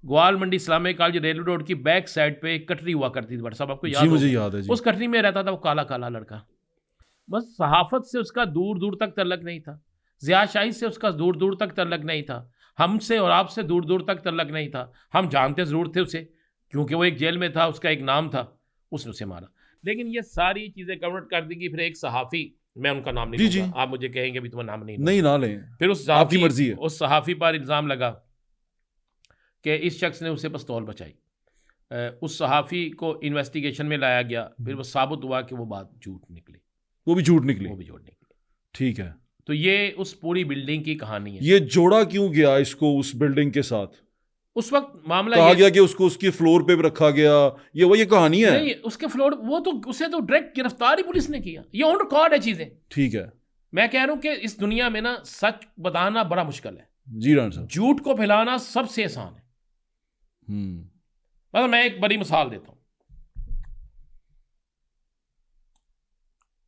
S2: ग्वाल मंडी इस्लामिक कॉलेज रेलवे रोड की बैक साइड पे एक कटरी हुआ करती थी, बट साहब आपको याद
S1: जी मुझे
S2: होगा।
S1: याद है जी।
S2: उस कटरी में रहता था वो काला काला लड़का। बस सहाफ़त से उसका दूर दूर तक तल्लक नहीं था, ज़ियाशाही से उसका दूर दूर तक तल्लक नहीं था, हमसे और आपसे दूर दूर तक तल्लक नहीं था। हम जानते ज़रूर थे उसे, क्योंकि वो एक जेल में था, उसका एक नाम था, उसने उसे मारा। लेकिन ये सारी चीज़ें कन्वर्ट कर दी कि फिर एक सहाफ़ी, मैं उनका नाम नहीं
S1: जी,
S2: लूँगा,
S1: जी।
S2: आप मुझे कहेंगे भी तुम्हारा नाम नहीं
S1: नहीं
S2: लूँगा।
S1: ना लें,
S2: फिर उस
S1: आपकी
S2: सहाफ़ी
S1: मर्जी है।
S2: उस सहाफ़ी पर इल्ज़ाम लगा कि इस शख्स ने उसे पिस्तौल बचाई। उस सहाफ़ी को इन्वेस्टिगेशन में लाया गया, फिर वो साबित हुआ कि वो बात झूठ निकली,
S1: वो भी झूठ निकली।
S2: वो भी झूठ निकली।
S1: ठीक है।
S2: तो ये उस पूरी बिल्डिंग की कहानी है।
S1: ये जोड़ा क्यों गया इसको उस बिल्डिंग के साथ?
S2: उस वक्त मामला
S1: कहा
S2: ये
S1: गया कि उसको उसकी फ्लोर पे भी रखा गया, ये कहानी है।
S2: नहीं, उसके फ्लोर, वो तो उसे तो डायरेक्ट गिरफ्तार ही पुलिस ने किया। ये ऑन रिकॉर्ड है चीजें।
S1: ठीक है
S2: मैं कह रहा हूं कि इस दुनिया में ना सच बताना बड़ा मुश्किल है,
S1: जी राना साहब।
S2: झूठ को फैलाना सबसे आसान है। मतलब मैं एक बड़ी मिसाल देता हूं।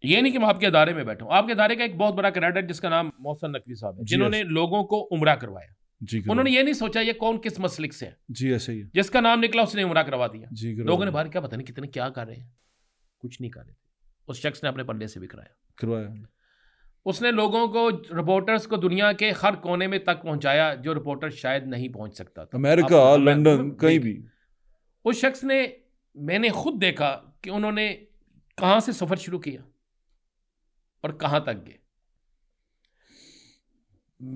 S2: ये नहीं कि मैं आपके अदारे में बैठा हूं, आपके अदारे का एक बहुत बड़ा क्रेडिट जिसका नाम मोहसिन नकवी साहब है,
S1: जी,
S2: जिन्होंने लोगों को उम्रा करवाया।
S1: जी
S2: उन्होंने ये नहीं सोचा ये कौन किस मसलिक से है,
S1: जी ऐसे ही है।
S2: जिसका नाम निकला उसने उम्रा करवा दिया।
S1: जी
S2: लोगों ने बाहर क्या पता नहीं कितने क्या कर रहे हैं, कुछ नहीं कर रहे थे। उस शख्स ने अपने पल्ले से भी कराया।
S1: करवाया।
S2: उसने लोगों को, रिपोर्टर्स को दुनिया के हर कोने में तक पहुंचाया जो रिपोर्टर शायद नहीं पहुंच सकता था।
S1: अमेरिका, लंदन, कहीं भी।
S2: उस शख्स ने, मैंने खुद देखा कि उन्होंने कहां से सफर शुरू किया और कहां तक गए।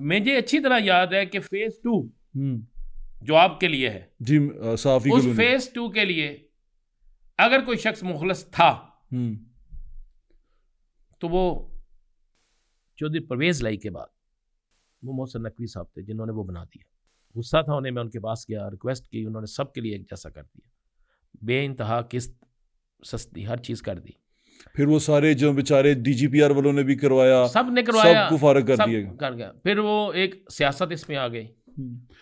S2: मुझे अच्छी तरह याद है कि फेज 2 जो आपके लिए है
S1: जी, साफी
S2: उस फेज 2 के लिए अगर कोई शख्स मुखलस था तो वो चौधरी परवेज लाई के बाद वो मोहसिन नकवी साहब थे, जिन्होंने वो बना दिया। गुस्सा था उन्हें, मैं उनके पास गया, रिक्वेस्ट की, उन्होंने सबके लिए एक जैसा कर दिया, बेइंतहा किस्त सस्ती हर चीज़ कर दी।
S1: फिर वो सारे जो बेचारे डीजीपीआर वालों ने भी करवाया,
S2: सब ने करवाया,
S1: सबको फारग कर
S2: सब
S1: दिया
S2: कर गया। फिर वो एक सियासत इसमें आ गई।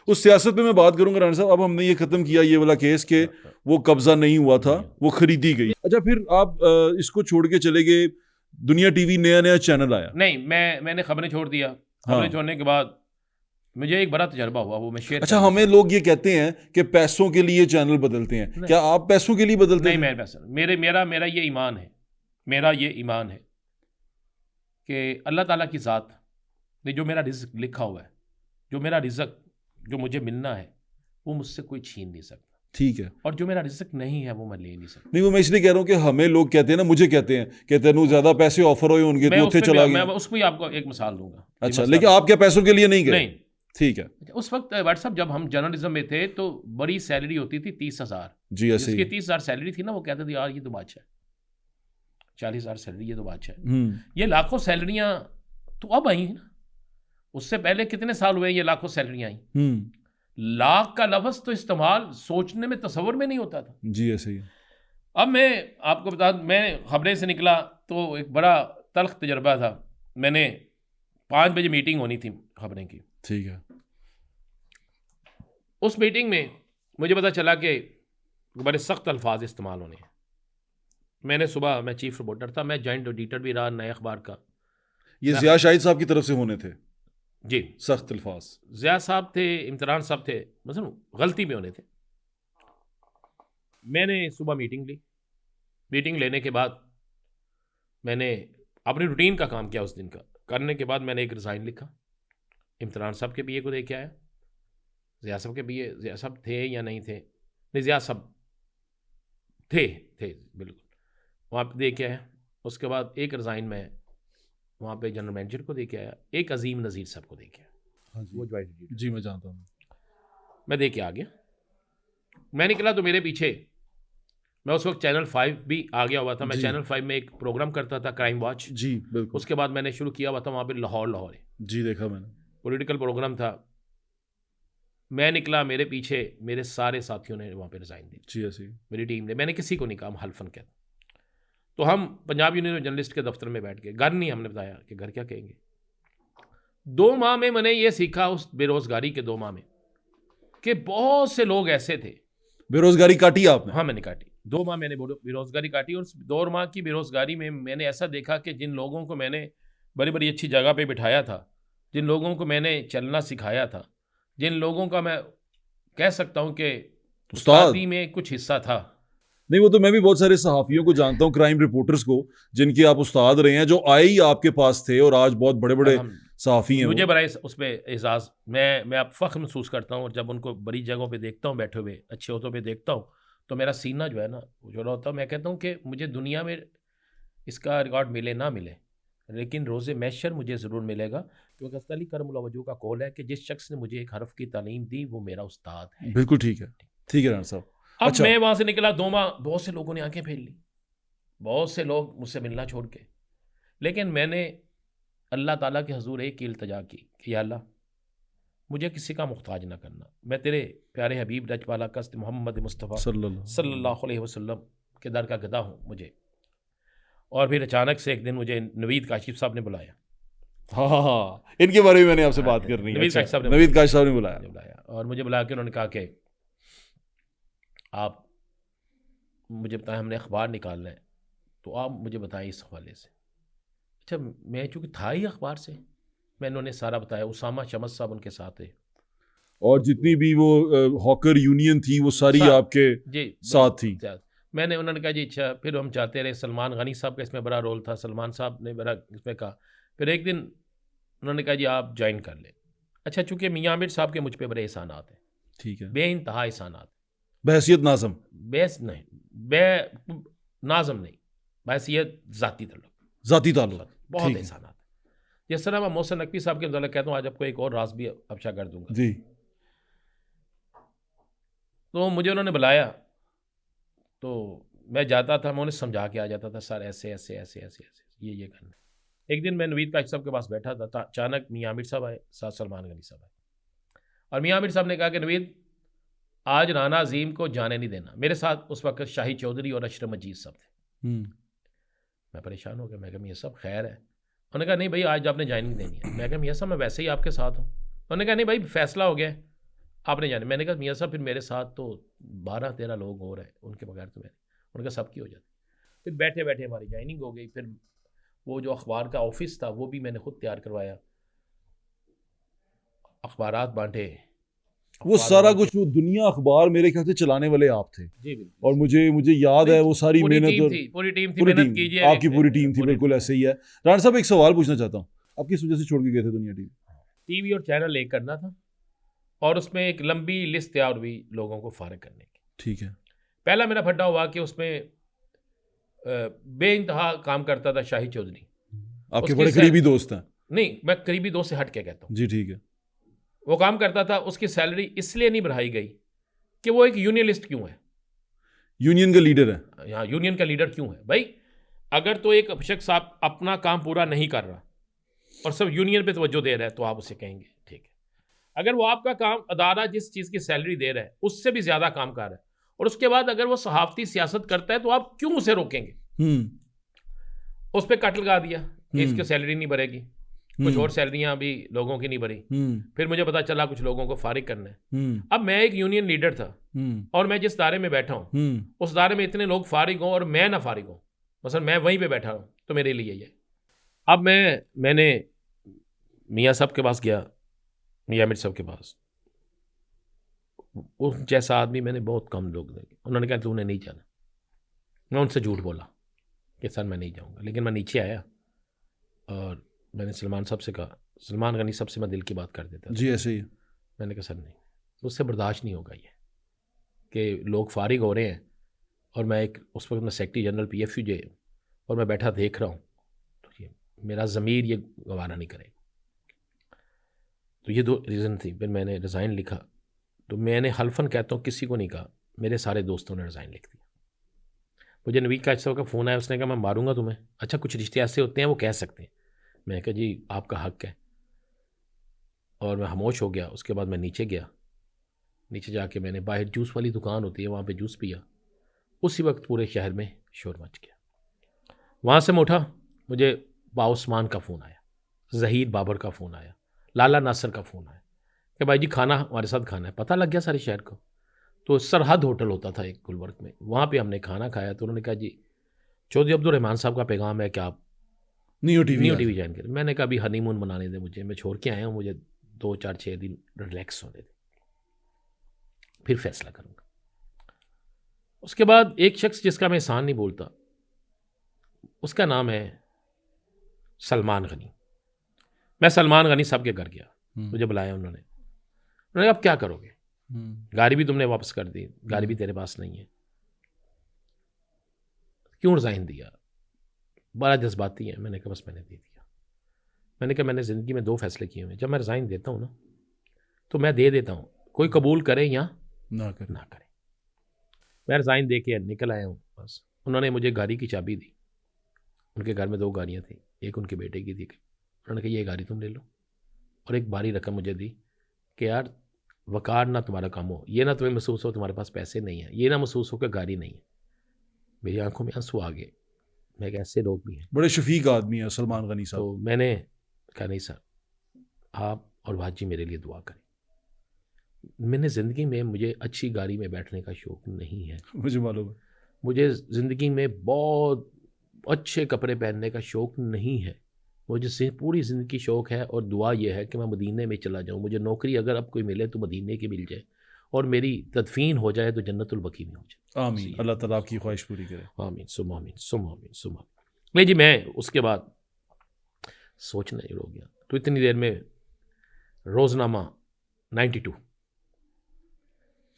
S1: उस सियासत पे मैं बात करूंगा राणा साहब। अब हमने ये खत्म किया ये वाला केस के वो कब्जा नहीं हुआ था, वो खरीदी गई। अच्छा, फिर आप इसको छोड़ के चले गए, दुनिया टीवी नया चैनल आया।
S2: नहीं, मैंने खबरें छोड़ दिया। खबरें छोड़ने के बाद मुझे एक बड़ा तजर्बा हुआ, वो मैं शेयर।
S1: अच्छा, हमें लोग ये कहते हैं कि पैसों के लिए चैनल बदलते हैं, क्या आप पैसों के लिए बदलते हैं?
S2: नहीं, मैं पैसा, मेरा ये ईमान है, मेरा ये ईमान है कि अल्लाह ताला की ज़ात ने जो मेरा रिज़्क लिखा हुआ है, जो मेरा रिज़्क जो मुझे मिलना है, वो मुझसे कोई छीन नहीं सकता।
S1: ठीक है।
S2: और जो मेरा रिज़्क नहीं है वो मैं ले नहीं सकता।
S1: नहीं, वो मैं इसलिए कह रहा हूँ कि हमें लोग कहते हैं ना, मुझे कहते हैं तेनू ज्यादा पैसे ऑफर हुए होंगे तो उत्थे चला गया।
S2: मैं उसमें आपको एक मिसाल दूंगा।
S1: अच्छा, लेकिन आप क्या पैसों के लिए नहीं गए?
S2: नहीं।
S1: ठीक है।
S2: उस वक्त व्हाट्सअप जब हम जर्नलिज्म में थे तो बड़ी सैलरी होती थी 30,000।
S1: जी ऐसे ही।
S2: 30,000 सैलरी थी ना, वो कहते थे यार ये तो बादशाह है। 40,000 सैलरी, ये तो बादशाह है। ये लाखों सैलरियां तो अब आई ना, उससे पहले कितने साल हुए ये लाखों सैलरियां आई। लाख का लफ्ज़ तो इस्तेमाल सोचने में, तसव्वुर में नहीं होता था।
S1: जी ऐसे ही।
S2: अब मैं आपको बता दूं, मैं खबरें से निकला तो एक बड़ा तल्ख तजर्बा था। मैंने 5 बजे मीटिंग होनी थी खबरें की।
S1: ठीक है।
S2: उस मीटिंग में मुझे पता चला कि बड़े सख्त अल्फाज इस्तेमाल होने हैं। मैंने सुबह, मैं चीफ रिपोर्टर था, मैं जॉइंट एडिटर भी रहा नए अखबार का।
S1: ये ज़िया शाहिद साहब की तरफ से होने थे
S2: जी,
S1: सख्त अल्फाज।
S2: ज़िया साहब थे, इम्तिरान साहब थे, मतलब गलती में होने थे। मैंने सुबह मीटिंग ली। मीटिंग लेने के बाद मैंने अपनी रूटीन का काम किया उस दिन का। करने के बाद मैंने एक रिज़ाइन लिखा, इम्तिरान साहब के बीए को दे के आया। ज़िया साहब के बीए, ज़िया साहब थे या नहीं थे? नहीं, ज़िया साहब थे बिल्कुल, वहाँ पे दे के आया। उसके बाद एक रिज़ाइन में वहाँ पे जनरल मैनेजर को दे के आया, एक अजीम नज़ीर साहब को दे के आया।
S1: हाँ जी,
S2: वो ज्वाइंट एडिटर।
S1: जी मैं जानता हूँ।
S2: मैं दे के आ गया। मैं निकला तो मेरे पीछे, मैं उस वक्त चैनल 5 भी आ गया हुआ था। मैं चैनल 5 में एक प्रोग्राम करता था, क्राइम वॉच।
S1: जी बिल्कुल।
S2: उसके बाद मैंने शुरू किया हुआ था वहाँ पे लाहौर है।
S1: जी देखा मैंने,
S2: पॉलिटिकल प्रोग्राम था। मैं निकला, मेरे पीछे मेरे सारे साथियों ने वहाँ पे रिज़ाइन दी।
S1: जी ऐसे ही।
S2: मेरी टीम ने, मैंने किसी को नहीं कहा, हल्फन कहता। तो हम पंजाब यूनियन जर्नलिस्ट के दफ्तर में बैठ गए। घर नहीं हमने बताया कि घर क्या कहेंगे। 2 माह में मैंने ये सीखा, उस बेरोज़गारी के 2 माह में, कि बहुत से लोग ऐसे थे।
S1: बेरोजगारी काटी आपने?
S2: हाँ, मैंने काटी। 2 माह मैंने बेरोज़गारी काटी। और उस 2 माह की बेरोज़गारी में मैंने ऐसा देखा कि जिन लोगों को मैंने बड़ी बड़ी अच्छी जगह पे बिठाया था, जिन लोगों को मैंने चलना सिखाया था, जिन लोगों का मैं कह सकता हूँ कि
S1: उस्ताद
S2: उस्तादी में कुछ हिस्सा था।
S1: नहीं, वो तो मैं भी बहुत सारे सहाफ़ियों को जानता हूँ, क्राइम रिपोर्टर्स को, जिनके आप उस्ताद रहे हैं, जो आए ही आपके पास थे और आज बहुत बड़े बड़े सहाफ़ी हैं
S2: मुझे
S1: वो।
S2: बड़ा उसमें एहसास, मैं अब फ़ख्र महसूस करता हूँ, और जब उनको बड़ी जगहों पे देखता हूँ बैठे हुए, अच्छे होतों पे देखता हूँ, तो मेरा सीना जो है ना जो होता है, मैं कहता हूँ कि मुझे दुनिया में इसका रिकॉर्ड मिले ना मिले, लेकिन रोज़े महशर मुझे ज़रूर मिलेगा, क्योंकि हज़रत अली करमुल्लाह वजहू का कौल है कि जिस शख्स ने मुझे एक हरफ की तालीम दी वो मेरा उस्ताद है।
S1: बिल्कुल ठीक है, ठीक है राना साहब।
S2: अब
S1: अच्छा,
S2: मैं वहाँ से निकला 2 माह, बहुत से लोगों ने आंखें फेर ली, बहुत से लोग मुझसे मिलना छोड़ के, लेकिन मैंने अल्लाह ताला के हज़ूर एक ही इल्तिजा की कि या अल्लाह, मुझे किसी का मुहताज ना करना, मैं तेरे प्यारे हबीब रजपाला कस्त मोहम्मद मुस्तफ़ा
S1: सल्लल्लाहु
S2: सल्लल्लाहु अलैहि वसल्लम के दर का गदा हूँ मुझे। और फिर अचानक से एक दिन मुझे नवीद काशिफ साहब ने बुलाया।
S1: हाँ, हाँ, हाँ, इनके बारे में मैंने आपसे
S2: हाँ,
S1: बात करनी है।
S2: नवीद
S1: अच्छा,
S2: काशिफ साहब ने
S1: नवीद
S2: मुझे
S1: काश साहब ने बुलाया।
S2: बुलाया, और मुझे बुला के उन्होंने कहा कि आप मुझे बताएं, हमने अखबार निकालना है, तो आप मुझे बताएं इस हवाले से। अच्छा, मैं चूँकि था ही अखबार से, मैंने उन्हें सारा बताया। उसामा शमस साहब उनके साथ थे,
S1: और जितनी भी वो हॉकर यूनियन थी वो सारी
S2: साथ,
S1: आपके
S2: जी
S1: साथ थी।
S2: साथ। मैंने उन्होंने कहा जी अच्छा, फिर हम चाहते रहे। सलमान गनी साहब का इसमें बड़ा रोल था, सलमान साहब ने बड़ा इसमें कहा। फिर एक दिन उन्होंने कहा जी आप ज्वाइन कर लें। अच्छा, चूँकि मियाँ आमिर साहब के मुझ पे बड़े एहसानात हैं,
S1: ठीक है,
S2: बेइंतहा एहसानात,
S1: बहसियत नाज़म,
S2: बेस नहीं, बे नाज़म नहीं, बहैसियत ज़ाती ताल्लुक,
S1: ज़ाती ताल्लुक,
S2: बहुत
S1: ठीक है,
S2: एहसानात। जिस तरह मैं मोहसिन नकवी साहब के मतलब कहता हूँ, आज आपको एक और राज भी अफशा कर दूंगा।
S1: जी,
S2: तो मुझे उन्होंने बुलाया, तो मैं जाता था, मैं उन्हें समझा के आ जाता था, सर ऐसे ऐसे ऐसे ऐसे ऐसे ये करना है। एक दिन मैं नवीद काशिफ साहब के पास बैठा था, अचानक मियाँ आमिर साहब आए, साथ सलमान गनी साहब आए, और मियाँ आमिर साहब ने कहा कि नवीद, आज राना अजीम को जाने नहीं देना। मेरे साथ उस वक्त शाही चौधरी और अशरफ मजीद साहब थे। मैं परेशान हो गया, मैं कहा मियाँ साहब खैर है? उन्होंने कहा नहीं भाई, आज आपने ज्वाइनिंग देनी है। मैं कहा मियाँ साहब मैं वैसे ही आपके साथ हूँ। उन्होंने कहा नहीं भाई, फैसला हो गया है, आपने जाने। मैंने कहा मियाँ साहब फिर मेरे साथ तो 12-13 लोग और हैं, उनके बगैर तो मैंने। उन्होंने कहा सबकी हो जाती। फिर बैठे बैठे हमारी ज्वाइनिंग हो गई। फिर वो जो अखबार का ऑफिस था वो भी मैंने खुद तैयार करवाया, अखबारात बांटे,
S1: वो
S2: अखबार
S1: सारा
S2: वालों को।
S1: कुछ, वो दुनिया अखबार मेरे ख्याल से चलाने वाले आप थे।
S2: जी बिल्कुल।
S1: और मुझे मुझे याद
S2: नहीं,
S1: है वो सारी
S2: पूरी
S1: मेहनत,
S2: टीम
S1: और
S2: थी, पूरी टीम थी,
S1: पूरी
S2: मेहनत
S1: टीम,
S2: कीजिए।
S1: आपकी पूरी टीम थी, बिल्कुल ऐसे ही है। राणा साहब एक सवाल पूछना चाहता हूँ, आप किस वजह से छोड़ के गए थे दुनिया टीवी?
S2: टीवी और चैनल एक करना था, और उसमें एक लंबी लिस्ट तैयार हुई लोगों को फारिग करने की।
S1: ठीक है,
S2: पहला मेरा फड्डा हुआ कि उसमें बेइंतहा काम करता था शाही चौधरी।
S1: आपके
S2: उसकी
S1: बड़े करीबी दोस्त हैं।
S2: नहीं, मैं करीबी दोस्त से हट के कहता हूँ,
S1: जी ठीक है,
S2: वो काम करता था। उसकी सैलरी इसलिए नहीं बढ़ाई गई कि वो एक यूनियनिस्ट क्यों है,
S1: यूनियन का लीडर है।
S2: यहाँ यूनियन का लीडर क्यों है भाई? अगर तो एक शख्स आप अपना काम पूरा नहीं कर रहा और सब यूनियन पे तवज्जो दे रहा है, तो आप उसे कहेंगे ठीक है। अगर वो आपका काम अदारा जिस चीज़ की सैलरी दे रहा है उससे भी ज़्यादा काम कर रहा है, और उसके बाद अगर वो सहाफ़ती सियासत करता है, तो आप क्यों उसे रोकेंगे?
S1: हम्म,
S2: उस पर कट लगा दिया कि इसकी
S1: हम्म,
S2: सैलरी नहीं बढ़ेगी। कुछ और सैलरियाँ भी लोगों की नहीं बढ़ी।
S1: हम्म,
S2: फिर मुझे पता चला कुछ लोगों को फारिग करना है।
S1: हम्म,
S2: अब मैं एक यूनियन लीडर था,
S1: हम्म,
S2: और मैं जिस दायरे में बैठा हूँ उस दायरे में इतने लोग फारिग हों और मैं ना फारिग हूँ, मसलन मैं वहीं पे बैठा हूँ, तो मेरे लिए ये। अब मैंने मियाँ साहब के पास गया, मियाँ आमिर साहब के पास। उस जैसा आदमी मैंने बहुत कम लोग देखे। उन्होंने कहा तूने नहीं जाना। मैं उनसे झूठ बोला कि सर मैं नहीं जाऊँगा, लेकिन मैं नीचे आया और मैंने सलमान साहब से कहा, सलमान गनी साहब से मैं दिल की बात कर देता था।
S1: जी ऐसे ही है।
S2: मैंने कहा सर नहीं, मुझसे बर्दाश्त नहीं होगा ये कि लोग फारिग हो रहे हैं और मैं एक उस वक्त मैं सेक्रेटरी जनरल PFUJ और मैं बैठा देख रहा हूँ, तो ये मेरा ज़मीर ये गवारा नहीं करेगा। तो ये 2 रीज़न थी। फिर मैंने रिज़ाइन लिखा, तो मैंने हल्फन कहता हूँ किसी को नहीं कहा, मेरे सारे दोस्तों ने रिज़ाइन लिख दिया। मुझे नवीद काशिफ साहब का फ़ोन आया, उसने कहा मैं मारूंगा तुम्हें। अच्छा, कुछ रिश्ते ऐसे होते हैं वो कह सकते हैं। मैं कहा जी आपका हक़ है, और मैं खामोश हो गया। उसके बाद मैं नीचे गया, नीचे जाके मैंने बाहर जूस वाली दुकान होती है वहाँ पे जूस पिया। उसी वक्त पूरे शहर में शोर मच गया। वहाँ से मैं उठा, मुझे बाउस्मान का फ़ोन आया, ज़हीर बाबर का फ़ोन आया, लाला नासर का फ़ोन आया कि भाई जी खाना हमारे साथ खाना है। पता लग गया सारे शहर को। तो सरहद होटल होता था एक गुलबर्ग में, वहाँ पे हमने खाना खाया। तो उन्होंने कहा जी चौधरी अब्दुल रहमान साहब का पैगाम है कि आप
S1: न्यू टीवी
S2: ज्वाइन कर। मैंने कहा अभी हनीमून मनाने दे मुझे, मैं छोड़ के आया हूँ, मुझे 2-4-6 दिन रिलैक्स होने दे, फिर फैसला करूँगा। उसके बाद एक शख्स जिसका मैं एहसान नहीं बोलता, उसका नाम है सलमान गनी। मैं सलमान गनी साहब के घर गया, मुझे बुलाया उन्होंने कहा अब क्या करोगे, गाड़ी भी तुमने वापस कर दी, गाड़ी भी तेरे पास नहीं है, क्यों रिज़ाइन दिया? बड़ा जज्बाती है। मैंने कहा बस मैंने दे दिया। मैंने कहा मैंने ज़िंदगी में 2 फैसले किए हुए, जब मैं रिज़ाइन देता हूँ ना तो मैं दे देता हूँ, कोई कबूल करे या ना करे। मैं रिज़ाइन दे के निकल आया हूँ। बस उन्होंने मुझे गाड़ी की चाबी दी, उनके घर में 2 गाड़ियाँ थी, एक उनके बेटे की थी। उन्होंने कहा ये गाड़ी तुम ले लो, और एक भारी रकम मुझे दी कि यार वकार ना तुम्हारा काम हो, ये ना तुम्हें महसूस हो तुम्हारे पास पैसे नहीं है, ये ना महसूस हो कि गाड़ी नहीं है। मेरी आंखों में आंसू आ गए। मैं कहा ऐसे लोग भी हैं।
S1: बड़े शफीक आदमी है सलमान गनी साहब।
S2: तो मैंने कहा नहीं सर, आप और भाजी मेरे लिए दुआ करें। मैंने ज़िंदगी में, मुझे अच्छी गाड़ी में बैठने का शौक़ नहीं है,
S1: मुझे मालूम है।
S2: मुझे ज़िंदगी में बहुत अच्छे कपड़े पहनने का शौक़ नहीं है। मुझे पूरी ज़िंदगी शौक़ है और दुआ यह है कि मैं मदीने में चला जाऊँ। मुझे नौकरी अगर अब कोई मिले तो मदीने की मिल जाए, और मेरी तदफीन हो जाए तो जन्नतुल बकी में हो जाए।
S1: आमीन, अल्लाह ताला आपकी ख्वाहिश पूरी करे।
S2: आमीन सुम आमीन सुम आमीन सुम आमीन। नहीं जी, मैं उसके बाद सोचना शुरू हो गया। तो इतनी देर में रोज़नामा 92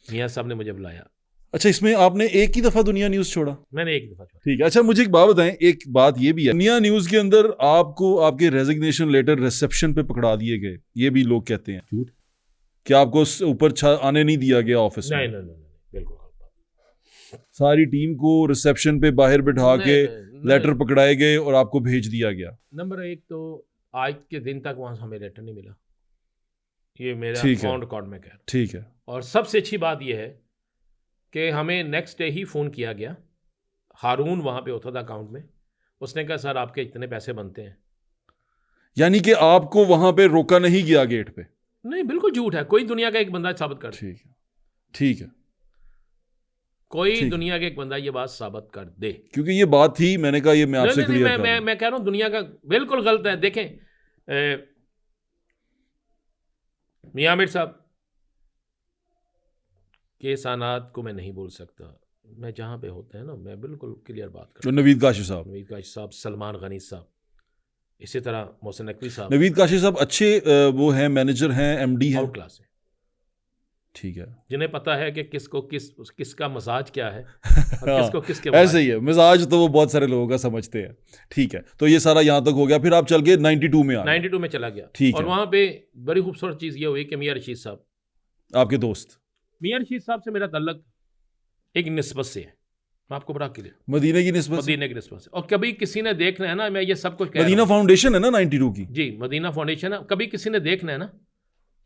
S2: मियाँ साहब ने मुझे बुलाया।
S1: अच्छा, इसमें आपने एक ही दफ़ा दुनिया न्यूज़ छोड़ा?
S2: मैंने एक दफ़ा छोड़ा।
S1: ठीक है। अच्छा, मुझे एक बात बताएं, एक बात ये भी है, दुनिया न्यूज़ के अंदर आपको आपके रेजिग्नेशन लेटर रिसेप्शन पे पकड़ा दिए गए, ये भी लोग कहते हैं।
S2: झूठ।
S1: कि आपको ऊपर आने नहीं दिया गया ऑफिस में?
S2: नहीं, बिल्कुल।
S1: सारी टीम को रिसेप्शन पे बाहर बिठा के लेटर पकड़ाए गए और आपको भेज दिया गया।
S2: नंबर 1 तो आज के दिन तक वहाँ हमें लेटर नहीं मिला, ये मेरा ऑन रिकॉर्ड में कह रहा हूं।
S1: ठीक है।
S2: और सबसे अच्छी बात यह है कि हमें नेक्स्ट डे ही फ़ोन किया गया। हारून वहाँ पे होता था अकाउंट में, उसने कहा सर आपके इतने पैसे बनते हैं।
S1: यानी कि आपको वहाँ पे रोका नहीं गया गेट पे?
S2: नहीं, बिल्कुल झूठ है। कोई दुनिया का एक बंदा साबित कर दे।
S1: ठीक है।
S2: कोई दुनिया का एक बंदा ये बात साबित कर दे,
S1: क्योंकि ये बात थी, मैंने कहा ये मैं आपसे क्लियर कर दूं।
S2: मैं कह रहा हूँ दुनिया का बिल्कुल गलत है। देखें मियां आमिर साहब के सानात को मैं नहीं बोल सकता, मैं जहाँ पे होते हैं ना मैं बिल्कुल क्लियर बात कर।
S1: नवीद काशी साहब,
S2: सलमान गनी साहब, इसी तरह मोहसिन नकवी साहब।
S1: नवीद काशी साहब अच्छे वो हैं, मैनेजर हैं, एमडी हैं,
S2: आउट क्लास है।
S1: ठीक है।
S2: जिन्हें पता है कि किसका मजाज क्या है और किसको किसके
S1: ऐसे ही है मिजाज, तो वो बहुत सारे लोगों का समझते हैं। ठीक है, तो ये सारा यहाँ तक हो गया, फिर आप चल गए 92 में
S2: 92 में चला गया।
S1: ठीक
S2: और
S1: है।
S2: वहाँ पे बड़ी खूबसूरत चीज़ ये हुई कि मियां रशीद साहब,
S1: आपके दोस्त
S2: मियां रशीद साहब से मेरा तल्लक एक निस्बत से है। मैं आपको बड़ा क्लियर,
S1: मदीने की निस्बत से।
S2: और कभी किसी ने देखना है ना, मैं ये सब कुछ कह
S1: मदीना फाउंडेशन है ना 92 की?
S2: जी, मदीना फाउंडेशन है। कभी किसी ने देखना है ना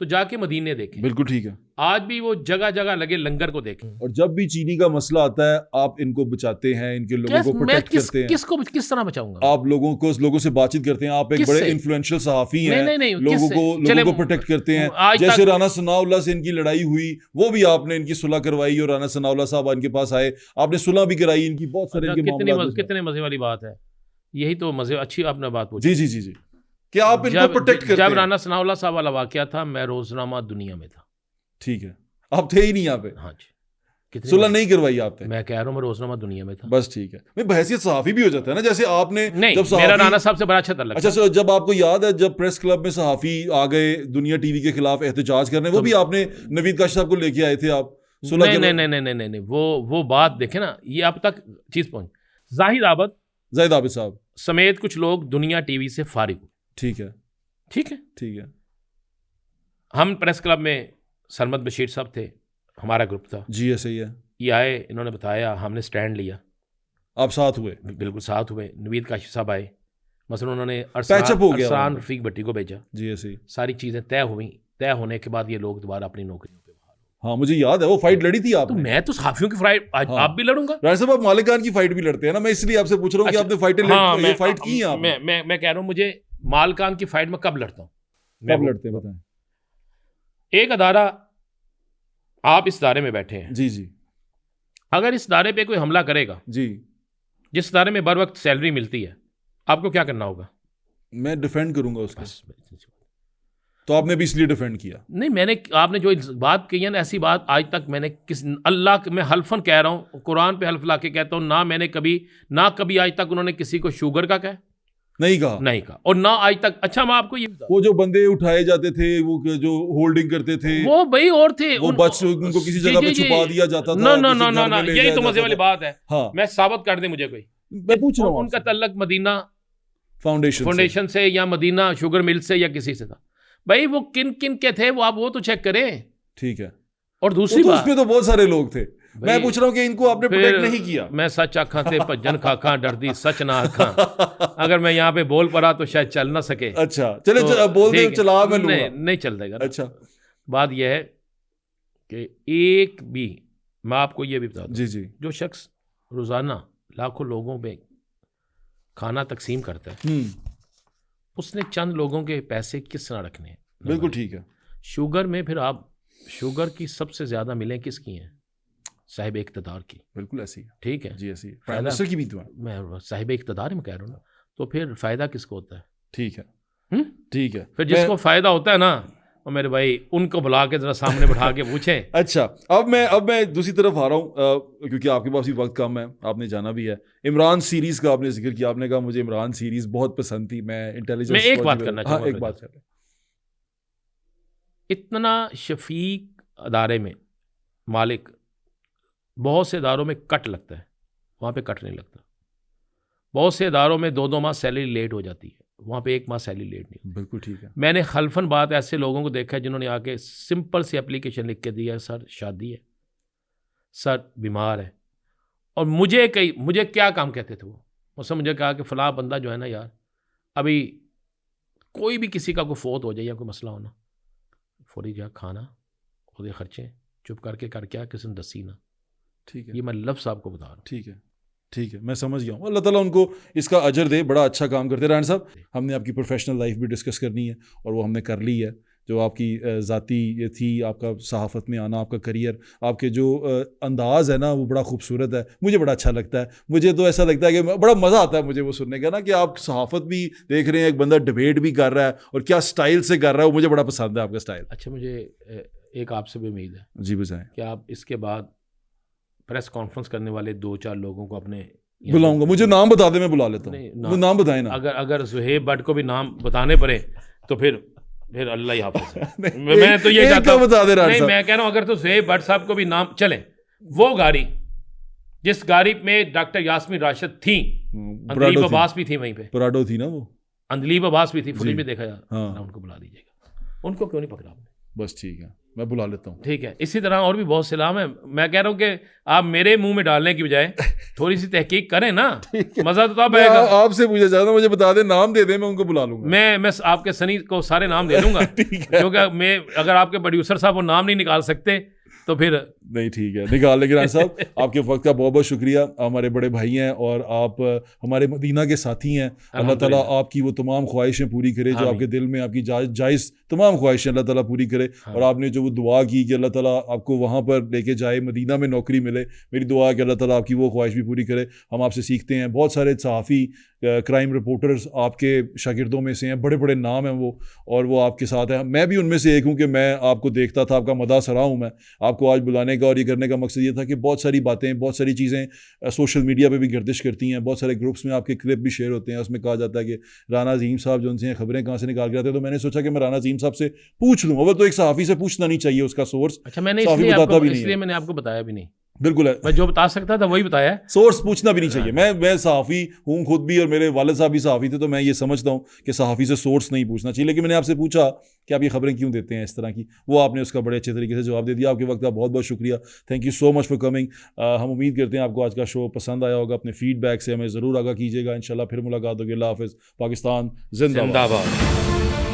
S2: तो जाके मदीने देखें।
S1: बिल्कुल ठीक है।
S2: आज भी वो जगह जगह लगे लंगर को देखें।
S1: और जब भी चीनी का मसला आता है आप इनको बचाते हैं, इनके लोगों को प्रोटेक्ट करते हैं।
S2: किस तरह बचाऊंगा?
S1: आप लोगों से बातचीत करते हैं, आप एक बड़े इन्फ्लुएंशियल सहाफी हैं।
S2: नहीं,
S1: लोगों को प्रोटेक्ट करते हैं। जैसे राना सनाउल्लाह से इनकी लड़ाई हुई, वो भी आपने इनकी सुलह करवाई और राना सनाउल्लाह साहब इनके पास आए, आपने सुलह भी कराई इनकी। बहुत सारे
S2: कितने मजे वाली बात है, यही तो मजे। अच्छी आपने बात पूछी।
S1: जी कि आप इनको प्रोटेक्ट करते हैं।
S2: जब राना सनाउल्लाह साहब वाला वाकया था, मैं रोजनामा दुनिया में था।
S1: ठीक है, आप थे ही नहीं यहाँ पे।
S2: हाँ जी,
S1: सुलह नहीं करवाई आपने?
S2: मैं कह रहा हूँ मैं रोजनामा दुनिया में था।
S1: बस ठीक है। मैं बहैसियत सहाफी भी हो जाता है ना, जैसे आपने
S2: नहीं, जब मेरा राना साहब से बड़ा अच्छा तल्लुक।
S1: अच्छा, जब आपको याद है जब प्रेस क्लब में सहाफी आ गए दुनिया टीवी के खिलाफ एहतजाज करने, वो भी आपने नवीद काशी साहब को लेके आए थे आप?
S2: नहीं, वो बात देखे ना, ये अब तक चीज पहुंच। जाहिद आबिद
S1: साहब
S2: समेत कुछ लोग दुनिया टीवी से फारिग हुए। ठीक है। हम प्रेस क्लब में सरमद बशीर साहब थे, हमारा ग्रुप था
S1: जी, ऐसे ही है।
S2: ये आए, इन्होंने बताया, हमने स्टैंड लिया।
S1: आप साथ हुए?
S2: बिल्कुल साथ हुए। नवीद काशी साहब आए, मसलन उन्होंने
S1: अरसान
S2: रफीक भट्टी को भेजा।
S1: जी, ऐसे ही
S2: सारी चीज़ें तय हुई। तय होने के बाद ये लोग दोबारा अपनी नौकरियों पे बहाल।
S1: हाँ, मुझे याद है वो फाइट लड़ी थी आपने।
S2: तो मैं तो सहाफियों की फाइट आप भी लड़ूंगा।
S1: राय साहब, आप मालिक खान की फाइट भी लड़ते हैं ना, मैं इसलिए आपसे पूछ रहा हूँ कि आपने फाइट की है आपने?
S2: मैं कह रहा हूँ मुझे माल खान की फाइट में कब लड़ता हूँ?
S1: कब लड़ते हैं बताएं।
S2: एक अदारा, आप इस दायरे में बैठे हैं
S1: जी,
S2: अगर इस दायरे पे कोई हमला करेगा
S1: जी,
S2: जिस दायरे में बर वक्त सैलरी मिलती है, आपको क्या करना होगा?
S1: मैं डिफेंड करूंगा उसको।
S2: बस
S1: तो आपने भी इसलिए डिफेंड किया?
S2: नहीं, मैंने आपने जो बात कही है ना, ऐसी बात आज तक मैंने किस अल्लाह मैं हल्फन कह रहा हूँ, कुरान पे हल्फ ला के कहता हूँ, ना कभी आज तक उन्होंने किसी को शुगर का कहा, नहीं कहा, और ना आज तक। अच्छा मैं आपको ये बता,
S1: वो जो बंदे उठाए जाते थे, वो जो होल्डिंग करते थे,
S2: वो भाई और थे,
S1: वो बच उनको किसी जगह पे छुपा दिया जाता था।
S2: ना, यही तो मजे वाली बात है।
S1: हाँ,
S2: मैं साबित कर दे मुझे कोई,
S1: मैं पूछ रहा हूँ,
S2: उनका तल्लक मदीना
S1: फाउंडेशन
S2: से या मदीना शुगर मिल से या किसी से था। भाई वो किन किन के थे वो, आप वो तो चेक करें।
S1: ठीक है।
S2: और दूसरी बात,
S1: उसमें तो बहुत सारे लोग थे। मैं पूछ रहा हूँ कि इनको आपने प्रोटेक्ट नहीं किया।
S2: मैं सच आखा थे भज्जन खाखा, डरदी सच ना आखा। अगर मैं यहाँ पे बोल पड़ा तो शायद चल ना सके।
S1: अच्छा चले, तो बोल दे, चला मैं लूंगा।
S2: नहीं चल देगा।
S1: अच्छा,
S2: बात यह है कि एक भी, मैं आपको ये भी बता दूं,
S1: जी,
S2: जो शख्स रोजाना लाखों लोगों पे खाना तकसीम करता है, उसने चंद लोगों के पैसे किस तरह रखने हैं।
S1: बिल्कुल ठीक है।
S2: शुगर में फिर आप शुगर की सबसे ज्यादा मिलें किसकी हैं? साहिब इक़्तिदार की।
S1: बिल्कुल ऐसी है।
S2: ठीक है
S1: जी, ऐसी है। प्राइम मिनिस्टर की भी तो है।
S2: मैं साहिब इक़्तिदार में कह रहा हूँ ना, तो फिर फायदा किसको होता है?
S1: ठीक है, ठीक है।
S2: फिर जिसको फायदा होता है ना, और मेरे भाई उनको बुला के जरा सामने बैठा के पूछें।
S1: अच्छा, अब मैं दूसरी तरफ आ रहा हूँ, क्योंकि आपके पास भी वक्त कम है, आपने जाना भी है। इमरान सीरीज का आपने जिक्र किया, आपने कहा मुझे इमरान सीरीज बहुत पसंद थी। मैं इंटेलिजेंस,
S2: मैं एक बात करना चाहूँगा।
S1: एक बात कर,
S2: इतना शफीक अदारे में मालिक, बहुत से इदारों में कट लगता है, वहाँ पे कट नहीं लगता। बहुत से इदारों में 2-2 माह सैलरी लेट हो जाती है, वहाँ पे 1 माह सैलरी लेट नहीं।
S1: बिल्कुल ठीक है।
S2: मैंने खलफन बात ऐसे लोगों को देखा है जिन्होंने आके सिंपल सी एप्लीकेशन लिख के दिया, सर शादी है, सर बीमार है, और मुझे क्या काम कहते थे वो, उसने मुझे कहा कि फ़लाँ बंदा जो है ना यार, अभी कोई भी किसी का कोई फौत हो जाए या कोई मसला होना, फौरी जा खाना खुद खर्चे चुप करके कर, क्या किसी ने दसी ना।
S1: ठीक है,
S2: ये मैं लफ्ज़ आपको बता रहा हूँ।
S1: ठीक है, ठीक है, मैं समझ गया हूँ। अल्लाह ताला उनको इसका अजर दे, बड़ा अच्छा काम करते। रान साहब, हमने आपकी प्रोफेशनल लाइफ भी डिस्कस करनी है, और वो हमने कर ली है। जो आपकी ज़ाती ये थी, आपका सहाफ़त में आना, आपका करियर, आपके जो अंदाज़ है ना, वो बड़ा खूबसूरत है, मुझे बड़ा अच्छा लगता है। मुझे तो ऐसा लगता है कि बड़ा मज़ा आता है मुझे वो सुनने का ना, कि आप सहाफ़त भी देख रहे हैं, एक बंदा डिबेट भी कर रहा है, और क्या स्टाइल से कर रहा है, वो मुझे बड़ा पसंद है आपका स्टाइल।
S2: अच्छा, मुझे एक आपसे भी उम्मीद है।
S1: जी बताएं।
S2: कि आप इसके बाद प्रेस कॉन्फ्रेंस करने वाले 2-4 लोगों को अपने
S1: बुलाऊंगा। मुझे नाम बता दे, मैं बुला लेता हूँ। नाम बताएं ना।
S2: अगर ज़ुहैब भट्ट को भी नाम बताने पड़े तो फिर अल्लाह ही हाफ़िज़ है। मैं तो ये कहता हूँ, नहीं मैं कह रहा हूँ, अगर तो ज़ुहैब भट्ट साहब को भी नाम चले, वो गाड़ी जिस गाड़ी में डॉक्टर यास्मीन राशिद थी, अंदलीब अब्बास भी थी वहीं पे,
S1: पराडो थी ना वो,
S2: अंदलीब अब्बास भी थी, फुटेज में देखा जाए। हाँ। उनको बुला दीजिएगा। उनको क्यों नहीं पकड़ा आपने?
S1: बस ठीक है, मैं बुला लेता हूँ।
S2: ठीक है। इसी तरह और भी बहुत से नाम है। मैं कह रहा हूँ कि आप मेरे मुंह में डालने की बजाय थोड़ी सी तहकीक करें ना, मजा तो तब आएगा।
S1: आपसे पूछा चाहता, मुझे बता दे, नाम दे दे, मैं उनको बुला लूंगा।
S2: मैं आपके सनी को सारे नाम दे दूंगा। क्योंकि मैं, अगर आपके प्रोड्यूसर साहब वो नाम नहीं निकाल सकते तो फिर
S1: नहीं, ठीक है, निकाल लेंगे। रान साहब, आपके वक्त का बहुत बहुत शुक्रिया। हमारे बड़े भाई हैं और आप हमारे मदीना के साथी हैं। अल्लाह ताला आपकी वो तमाम ख्वाहिशें पूरी करे जो आपके दिल में, आपकी जायज़ तमाम ख्वाहिशें अल्लाह ताला पूरी करे। और आपने जो वो दुआ की कि अल्लाह ताला आपको वहाँ पर लेके जाए, मदीना में नौकरी मिले, मेरी दुआ है कि अल्लाह ताला आपकी वो ख्वाहिश भी पूरी करे। हम आपसे सीखते हैं। बहुत सारे सहाफ़ी, क्राइम रिपोर्टर्स आपके शागिर्दों में से हैं, बड़े बड़े नाम हैं वो, और वो आपके साथ हैं। मैं भी उनमें से एक हूँ कि मैं आपको देखता था, आपका मदा सरा हूँ मैं। आपको आज बुलाने का और ये करने का मकसद ये था कि बहुत सारी बातें, बहुत सारी चीज़ें सोशल मीडिया पे भी गर्दिश करती हैं, बहुत सारे ग्रुप्स में आपके क्लिप भी शेयर होते हैं। उसमें कहा जाता है कि राना अज़ीम साहब जो उनसे खबरें कहाँ से निकाल के आते हैं। तो मैंने सोचा कि मैं राना अज़ीम साहब से पूछ लूँ। अगर तो एक सहाफ़ी से पूछना नहीं चाहिए उसका सोर्स।
S2: अच्छा, मैंने इसलिए मैंने आपको बताया भी नहीं।
S1: बिल्कुल है,
S2: मैं जो बता सकता था वही बताया।
S1: सोर्स पूछना भी नहीं चाहिए। मैं सहाफ़ी हूँ खुद भी, और मेरे वालिद साहब भी सहाफ़ी थे, तो मैं ये समझता हूँ कि सहाफ़ी से सोर्स नहीं पूछना चाहिए। लेकिन मैंने आपसे पूछा कि आप ये खबरें क्यों देते हैं इस तरह की, वो आपने उसका बड़े अच्छे तरीके से जवाब दे दिया। आपके वक्त का बहुत बहुत शुक्रिया। Thank you so much for coming. हम उम्मीद करते हैं आपको आज का शो पसंद आया होगा। अपने फीडबैक से हमें ज़रूर आगाह कीजिएगा। इंशाल्लाह फिर मुलाकात होगी। अल्लाह हाफ़िज़। पाकिस्तान जिंदाबाद।